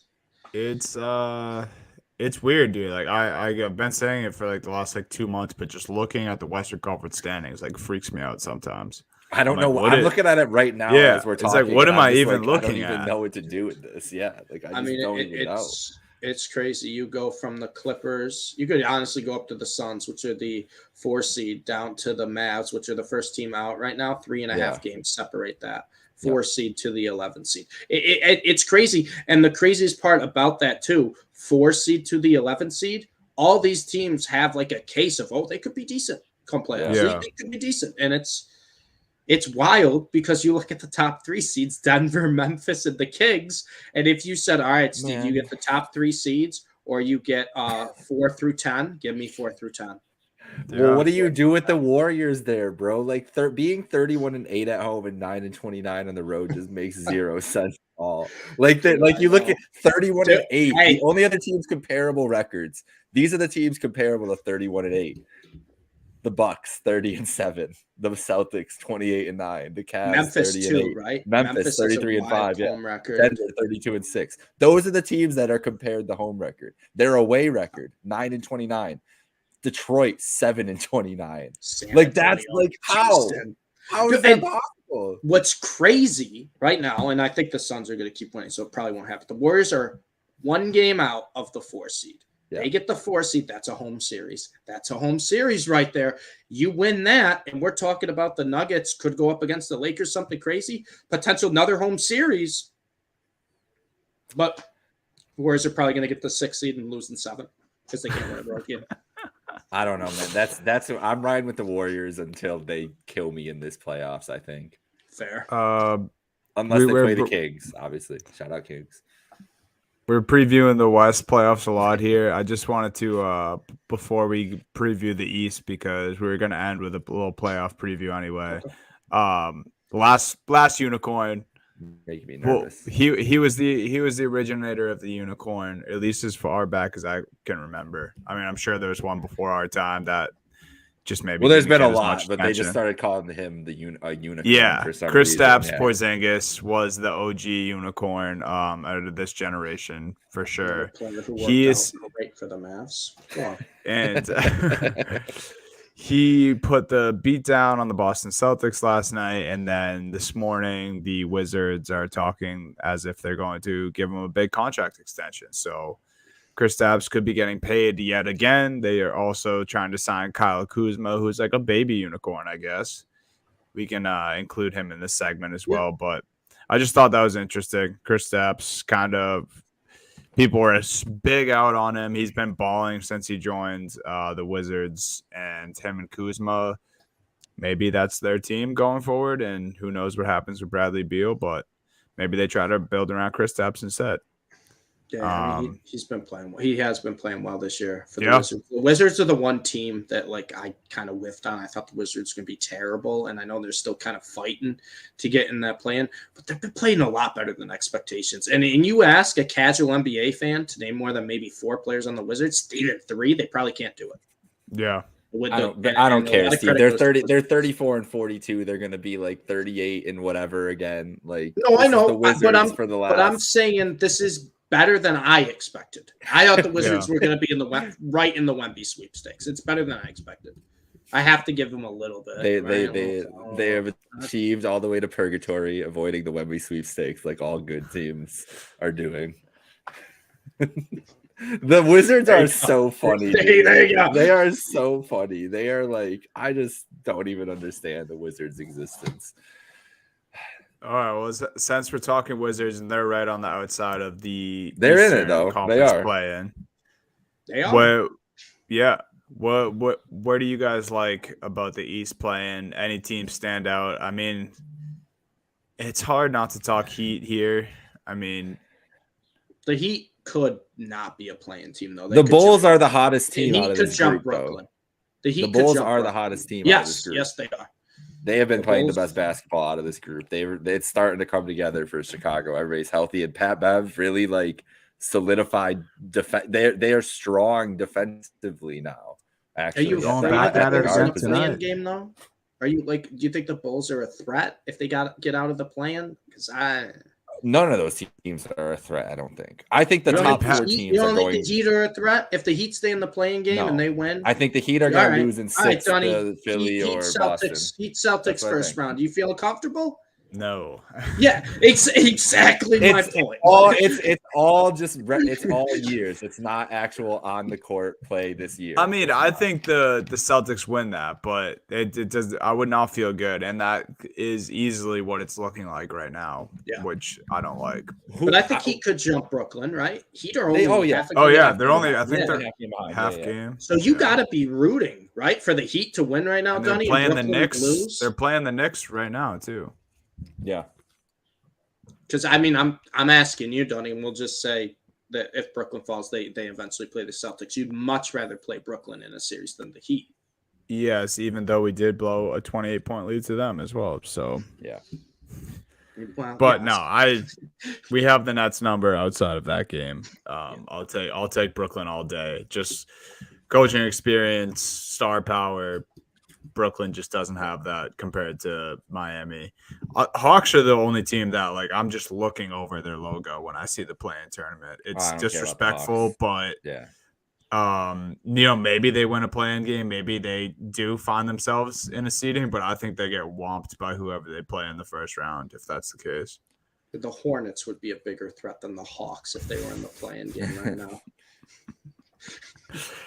It's weird, dude. Like I've been saying it for like the last like 2 months, but just looking at the Western Conference standings like freaks me out sometimes. I don't know. I'm looking at it right now as we're talking. It's like, what am I even looking at? I don't even know what to do with this. Yeah, like I mean, don't even know. It's crazy. You go from the Clippers. You could honestly go up to the Suns, which are the 4 seed, down to the Mavs, which are the first team out right now. 3.5 games separate that 4 seed to the 11 seed. It's crazy. And the craziest part about that too, 4 seed to the 11 seed, all these teams have like a case of, they could be decent come playoffs. Yeah. They could be decent. And it's wild because you look at the top 3 seeds, Denver, Memphis, and the Kings. And if you said, all right, Steve, you get the top 3 seeds or you get 4 through 10, give me 4 through 10. Well, what do you do with the Warriors there, bro? Like being 31-8 at home and 9-29 on the road just makes 0 sense at all. Like you look at 31-8. The only other teams comparable records. These are the teams comparable to 31-8. The Bucks 30-7, the Celtics 28-9, the Cavs Memphis 30-8, too, right? Memphis 33-5, home record. Denver 32-6. Those are the teams that are compared the home record. Their away record 9-29, Detroit 7-29. Like that's like how is that possible? What's crazy right now, and I think the Suns are going to keep winning, so it probably won't happen. The Warriors are 1 game out of the 4 seed. They get the 4 seed. That's a home series. That's a home series right there. You win that, and we're talking about the Nuggets could go up against the Lakers, something crazy. Potential another home series. But the Warriors are probably going to get the 6 seed and lose in 7 because they can't win a road game. I don't know, man. That's I'm riding with the Warriors until they kill me in this playoffs, I think. Fair. Unless they play the Kings, obviously. Shout out Kings. We're previewing the West playoffs a lot here. I just wanted to, before we preview the East, because we were going to end with a little playoff preview anyway. Last unicorn. Making me nervous. Well, he was the originator of the unicorn, at least as far back as I can remember. I mean, I'm sure there was one before our time that just maybe. Well, there's been a lot, but they just started calling him the unicorn. Yeah, for some Kristaps reason. Porzingis was the OG unicorn out of this generation for sure. He is great for the Mavs. And he put the beat down on the Boston Celtics last night, and then this morning the Wizards are talking as if they're going to give him a big contract extension. So Kristaps could be getting paid yet again. They are also trying to sign Kyle Kuzma, who's like a baby unicorn, I guess. We can include him in this segment as well. But I just thought that was interesting. Kristaps kind of people were big out on him. He's been balling since he joined the Wizards, and him and Kuzma, maybe that's their team going forward. And who knows what happens with Bradley Beal, but maybe they try to build around Kristaps instead. Yeah, I mean, he's been playing well. He has been playing well this year for the Wizards. The Wizards are the one team that I kind of whiffed on. I thought the Wizards were going to be terrible, and I know they're still kind of fighting to get in that plan, but they've been playing a lot better than expectations. And you ask a casual NBA fan to name more than maybe 4 players on the Wizards, either 3, they probably can't do it. Yeah. I don't care, Steve. They're 34 and 42. They're going to be like 38 and whatever again. Like no, I know, but I'm saying this is better than I expected. I thought the Wizards were going to be right in the Wemby sweepstakes. It's better than I expected. I have to give them a little bit. They have achieved all the way to purgatory, avoiding the Wemby sweepstakes, like all good teams are doing. The Wizards are so funny. There you go. They are so funny. They are like, I just don't even understand the Wizards' existence. All right. Well, since we're talking Wizards and they're right on the outside of the They're in it, Eastern though. They Conference are. play-in. They are. What do you guys like about the East playing? Any teams stand out? I mean, it's hard not to talk Heat here. I mean, The Heat could not be a playing team, though. The Bulls are the hottest team out of this group, Brooklyn. though. The Bulls are the hottest team out of this group. Yes, they are. They have been playing the best basketball out of this group. It's starting to come together for Chicago. Everybody's healthy, and Pat Bev really like solidified defense. They are strong defensively now. Actually, are you going back at it in the tonight. play-in game though? Are you like? Do you think the Bulls are a threat if they get out of the play-in? Because none of those teams are a threat. I don't think. I think the top four teams you don't are think going. the Heat are a threat if the Heat stay in the play-in game and they win? I think the Heat are going to lose in 6 Donnie, to Philly or Boston. Heat Celtics first round. Do you feel comfortable? no. Yeah, exactly my point. It's all years. It's not actual on the court play this year. I mean, I think the Celtics win that, but it does. I would not feel good, and that is easily what it's looking like right now, which I don't like. But I think Heat could jump Brooklyn, right? Heat are only half a game. Oh yeah, they're only. I think they're half game. So you got to be rooting, right, for the Heat to win right now, Donnie. They're playing the Knicks. They're playing the Knicks right now too. Yeah. Because I mean, I'm asking you, Donnie, and we'll just say that if Brooklyn falls, they eventually play the Celtics. You'd much rather play Brooklyn in a series than the Heat. Yes, even though we did blow a 28-point lead to them as well. So yeah. Well, but we have the Nets number outside of that game. I'll take Brooklyn all day. Just coaching experience, star power. Brooklyn just doesn't have that compared to Miami. Hawks are the only team that like I'm just looking over their logo when I see the play-in tournament. It's disrespectful, but maybe they win a play-in game, maybe they do find themselves in a seeding, but I think they get whomped by whoever they play in the first round if that's the case. The Hornets would be a bigger threat than the Hawks if they were in the play-in game right now.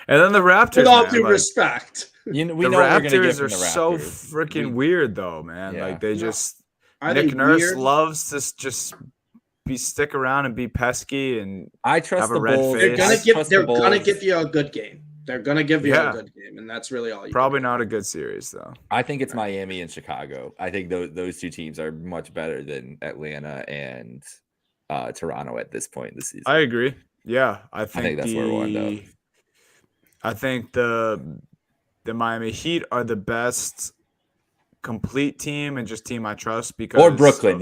And then the Raptors. With all due respect. The Raptors are so freaking weird, though, man. Yeah. Like, Nick Nurse loves to just stick around and be pesky and I trust have a red face. They're gonna give you a good game. They're gonna give you a good game, and that's really all you probably not a good series, though. I think it's Miami and Chicago. I think those two teams are much better than Atlanta and Toronto at this point this season. I agree. Yeah, I think that's where we'll end up. I think the Miami Heat are the best complete team and just team I trust because or Brooklyn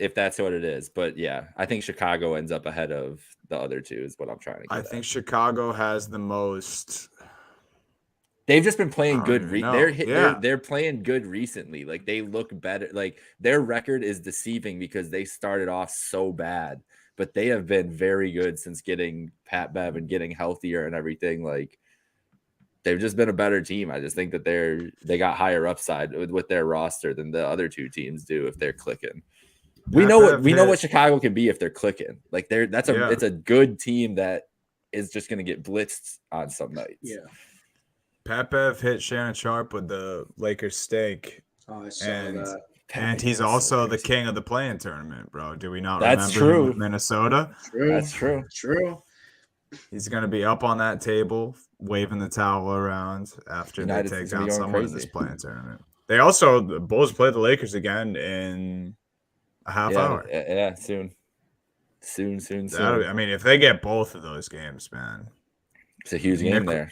if that's what it is. But yeah, I think Chicago ends up ahead of the other two is what I'm trying to get at. Think Chicago has the most. They've just been playing good. They're playing good recently. Like they look better. Like their record is deceiving because they started off so bad. But they have been very good since getting Pat Bev and getting healthier and everything. Like they've just been a better team. I just think that they got higher upside with their roster than the other two teams do if they're clicking. We know what Chicago can be if they're clicking. Like it's a good team that is just going to get blitzed on some nights. Yeah. Pat Bev hit Shannon Sharp with the Lakers stake. Oh, I saw that. And he's also the king of the play-in tournament, bro. Do we not That's remember true. him with Minnesota? True. That's true. True. He's going to be up on that table, waving the towel around after they take down someone in this play-in tournament. The Bulls play the Lakers again in a half hour. Yeah, soon. Soon. I mean, if they get both of those games, man. It's a huge game there.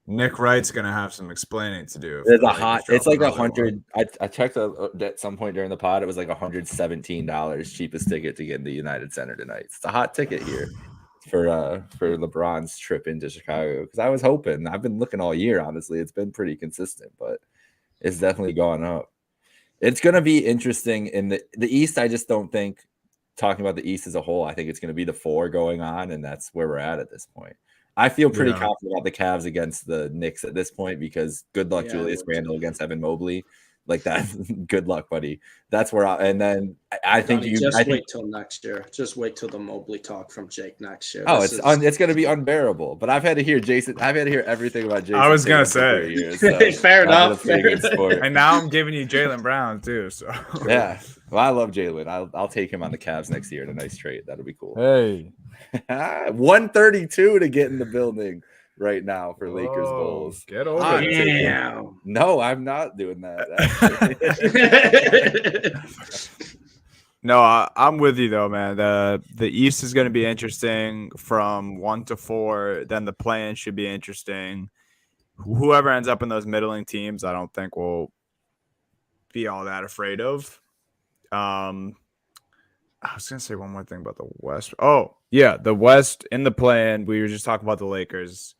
Nick Wright's gonna have some explaining to do. It's like 100. I checked at some point during the pod. It was like $117 cheapest ticket to get in the United Center tonight. It's a hot ticket here for LeBron's trip into Chicago because I was hoping. I've been looking all year. Honestly, it's been pretty consistent, but it's definitely gone up. It's gonna be interesting in the East. I just don't think talking about the East as a whole. I think it's gonna be the 4 going on, and that's where we're at this point. I feel pretty confident about the Cavs against the Knicks at this point because good luck Julius Randle against Evan Mobley. Like that. Good luck, buddy. That's where and then I think Donnie, wait till next year. Just wait till the Mobley talk from Jake next year. Oh, it's going to be unbearable. But I've had to hear Jason. I've had to hear everything about Jason. I was going to for say. years, so fair enough. And now I'm giving you Jaylen Brown too. So yeah, well, I love Jaylen. I'll take him on the Cavs next year in a nice trade. That'll be cool. Hey, 132 to get in the building right now for Lakers Bulls. Get over it. No, I'm not doing that. No, I'm with you though, man. The East is going to be interesting from 1 to 4. Then the play-in should be interesting. Whoever ends up in those middling teams, I don't think will be all that afraid of. I was going to say one more thing about the West. Oh, yeah, the West in the play-in. We were just talking about the Lakers.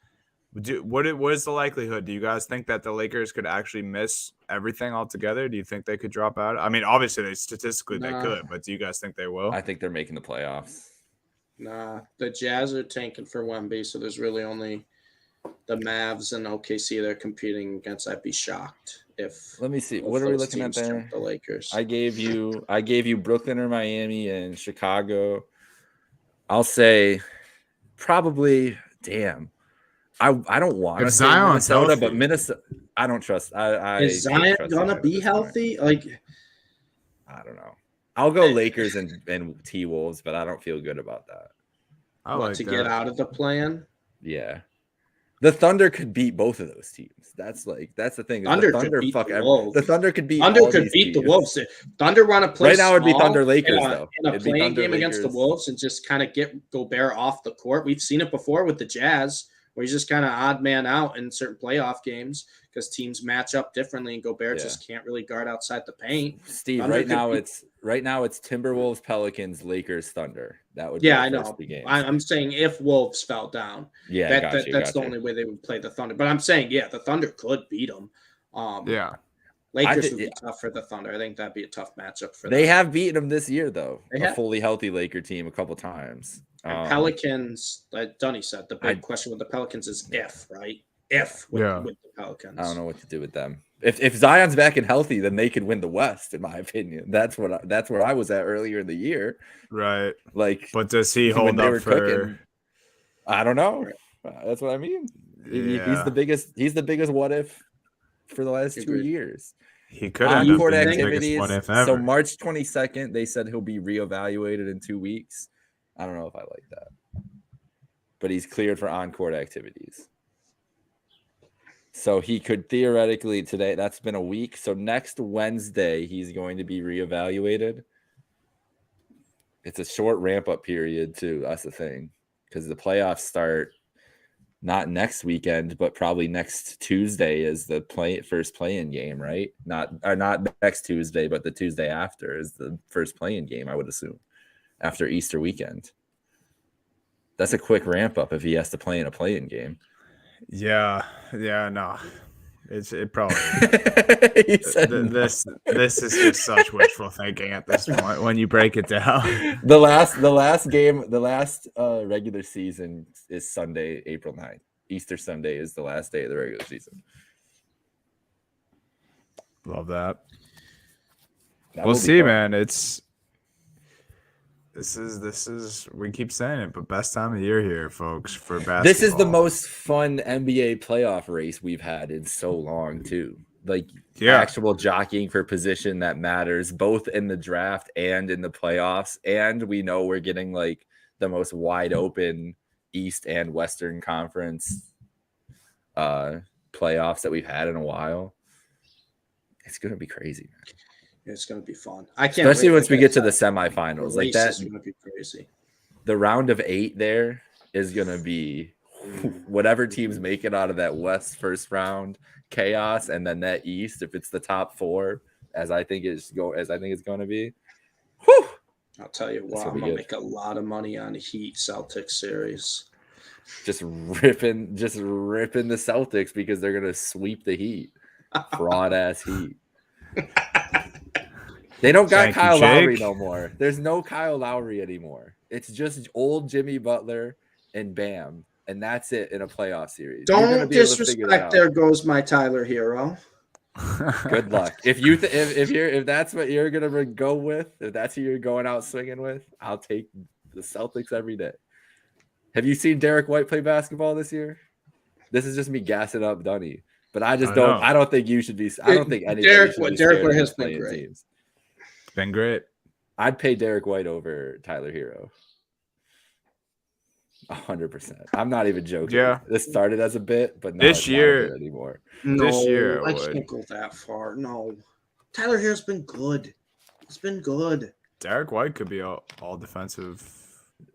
What is the likelihood? Do you guys think that the Lakers could actually miss everything altogether? Do you think they could drop out? I mean, obviously, statistically they could, but do you guys think they will? I think they're making the playoffs. Nah, the Jazz are tanking for Wemby, so there's really only the Mavs and OKC they're competing against. I'd be shocked if. Let me see. What are we looking at there? The Lakers. I gave you Brooklyn or Miami and Chicago. I'll say probably. Damn. I don't want to say Minnesota, but Minnesota. I don't trust. Is Zion gonna be healthy? Like, I don't know. I'll go Lakers and T-Wolves, but I don't feel good about that. I like to get out of the plan. Yeah, the Thunder could beat both of those teams. That's the thing. The Thunder could beat the Wolves. Thunder want to play right now. It'd be Thunder Lakers though. In a playing game against the Wolves and just kind of get Gobert off the court. We've seen it before with the Jazz, where he's just kind of odd man out in certain playoff games because teams match up differently and Gobert just can't really guard outside the paint. Steve, right now it's Timberwolves, Pelicans, Lakers, Thunder. That would be I know. I'm saying if Wolves fell down, that's the only way they would play the Thunder. But I'm saying, the Thunder could beat them. Lakers would be tough for the Thunder. I think that'd be a tough matchup for them. They have beaten them this year, though. A fully healthy Laker team a couple times. Pelicans, like Dunny said, the big question with the Pelicans is if, right? With the Pelicans. I don't know what to do with them. If Zion's back and healthy, then they could win the West, in my opinion. That's where I was at earlier in the year. Right. But does he hold up for cooking, I don't know. That's what I mean. Yeah. He's the biggest what if for the last 2 years. He could on-court activities. So March 22nd, they said he'll be reevaluated in 2 weeks. I don't know if I like that. But he's cleared for on-court activities. So he could theoretically today, that's been a week. So next Wednesday, he's going to be reevaluated. It's a short ramp-up period, too. That's the thing. Because the playoffs start not next weekend, but probably next Tuesday is the first play-in game, right? Not next Tuesday, but the Tuesday after is the first play-in game, I would assume, after Easter weekend. That's a quick ramp-up if he has to play in a play-in game. Yeah, no. It probably this is just such wishful thinking at this point when you break it down. The last regular season is Sunday, April 9th. Easter Sunday is the last day of the regular season. Love that. We'll see, man. This is we keep saying it, but best time of year here, folks, for basketball. This is the most fun NBA playoff race we've had in so long, too. Actual jockeying for position that matters, both in the draft and in the playoffs. And we know we're getting the most wide open East and Western Conference playoffs that we've had in a while. It's gonna be crazy, man. It's going to be fun. I can't especially once we get to the semifinals. Like that, going to be crazy. The round of 8 there is going to be whatever teams make it out of that West first round chaos, and then that East, if it's the top 4, as I think it's going to be. Whew, I'll tell you what, I'm going to make a lot of money on the Heat Celtics series. Just ripping the Celtics because they're going to sweep the Heat. Fraud ass Heat. They don't got Kyle Lowry no more. There's no Kyle Lowry anymore. It's just old Jimmy Butler and Bam, and that's it in a playoff series. Don't disrespect There Goes My Tyler Hero. Good luck. If that's what you're gonna go with, if that's who you're going out swinging with, I'll take the Celtics every day. Have you seen Derek White play basketball this year? This is just me gassing up Dunny, but I just don't. I don't think you should be. I don't think anybody should be Derek scared White of has been playing great. teams. Been great. I'd pay Derek White over Tyler Hero. 100%. I'm not even joking. Yeah. This started as a bit, but now This it's year- not a bit anymore. No, This year, I would. can't go that far. No, Tyler Hero's been good. It's been good. Derek White could be all defensive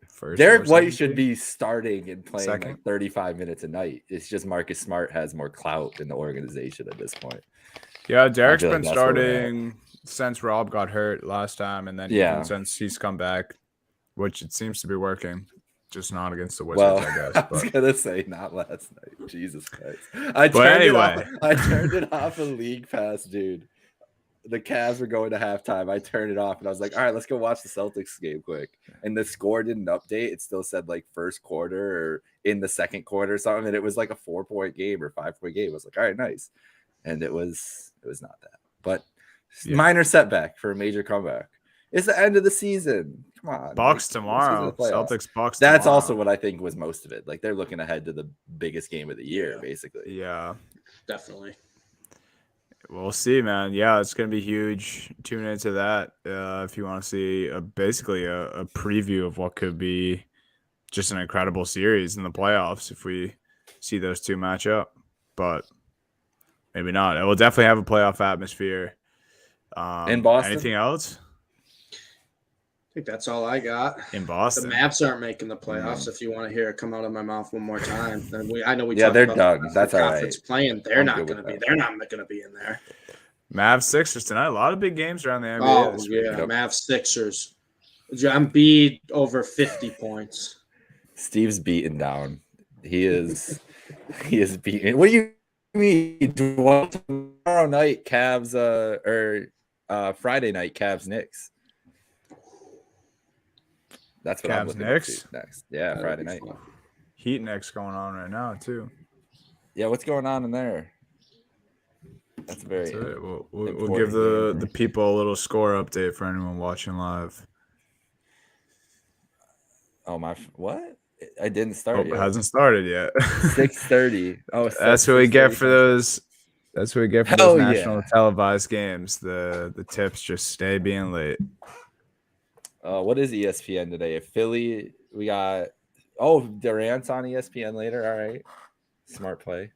first. Derek or White second should team. be starting and playing Second. like 35 minutes a night. It's just Marcus Smart has more clout in the organization at this point. Yeah, Derek's feel like been that's where we're at. starting since Rob got hurt last time, and then Yeah. even since he's come back, which it seems to be working. Just not against the Wizards, Well, I guess. I was But gonna say not last night. Jesus Christ! I anyway. turned it off of League Pass, dude. The Cavs were going to halftime. I turned it off and I was like, all right, let's go watch the Celtics game quick. And the score didn't update. It still said like first quarter or in the second quarter or something. And it was like a 4-point game or 5-point game. I was like, all right, nice. And it was not that. But minor setback for a major comeback. It's the end of the season. Come on. Bucks like, tomorrow. playoffs. Celtics Bucks. That's tomorrow. also what I think was most of it. Like they're looking ahead to the biggest game of the year, basically. Yeah. Definitely. We'll see, man. Yeah, it's gonna be huge. Tune into that if you want to see basically a preview of what could be just an incredible series in the playoffs if we see those two match up. But maybe not. It will definitely have a playoff atmosphere. In Boston? Anything else? I think that's all I got. In The Boston? Mavs aren't making the playoffs. If you want to hear it come out of my mouth one more time, then I know we. Yeah, talked they're about done. the That's all right. conference playing. They're I'm not good going to with be. that. They're not going to be in there. Mavs Sixers tonight. A lot of big games around the NBA. Oh this yeah, week. Mavs Sixers. Embiid over 50 points. Steve's beaten down. He is beaten. What do you mean? Tomorrow night, Cavs Friday night, Cavs Knicks. That's what I'm Cavs looking Knicks? to next. Yeah, That'd Friday be night. fun. Heat next going on right now too. Yeah, what's going on in there? That's very. That's it. We'll important give the game. people a little score update for anyone watching live. Oh my! What? I didn't Oh, start it yet. hasn't started yet. 6:30. Oh, That's what we get for those. That's what we get for Hell those national yeah. televised games. The tips just stay being late. What is ESPN today? If Philly, we got. Oh, Durant's on ESPN later. All right, smart play.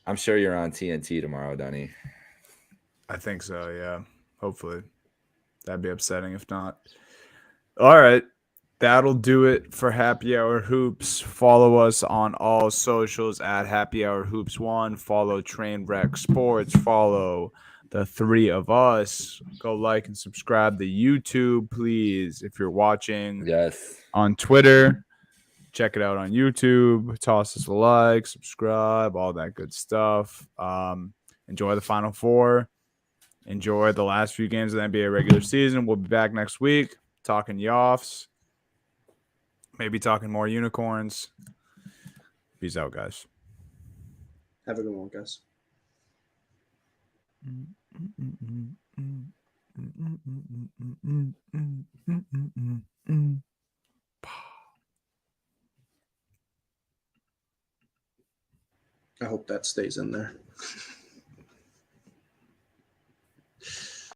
I'm sure you're on TNT tomorrow, Dunny. I think so. Yeah. Hopefully, that'd be upsetting if not. All right. That'll do it for Happy Hour Hoops. Follow us on all socials at Happy Hour Hoops 1. Follow Trainwreck Sports. Follow the three of us. Go like and subscribe to YouTube, please. If you're watching Yes. on Twitter, check it out on YouTube. Toss us a like, subscribe, all that good stuff. Enjoy the Final Four. Enjoy the last few games of the NBA regular season. We'll be back next week talking Yoffs. Maybe talking more unicorns. Peace out, guys. Have a good one, guys. I hope that stays in there.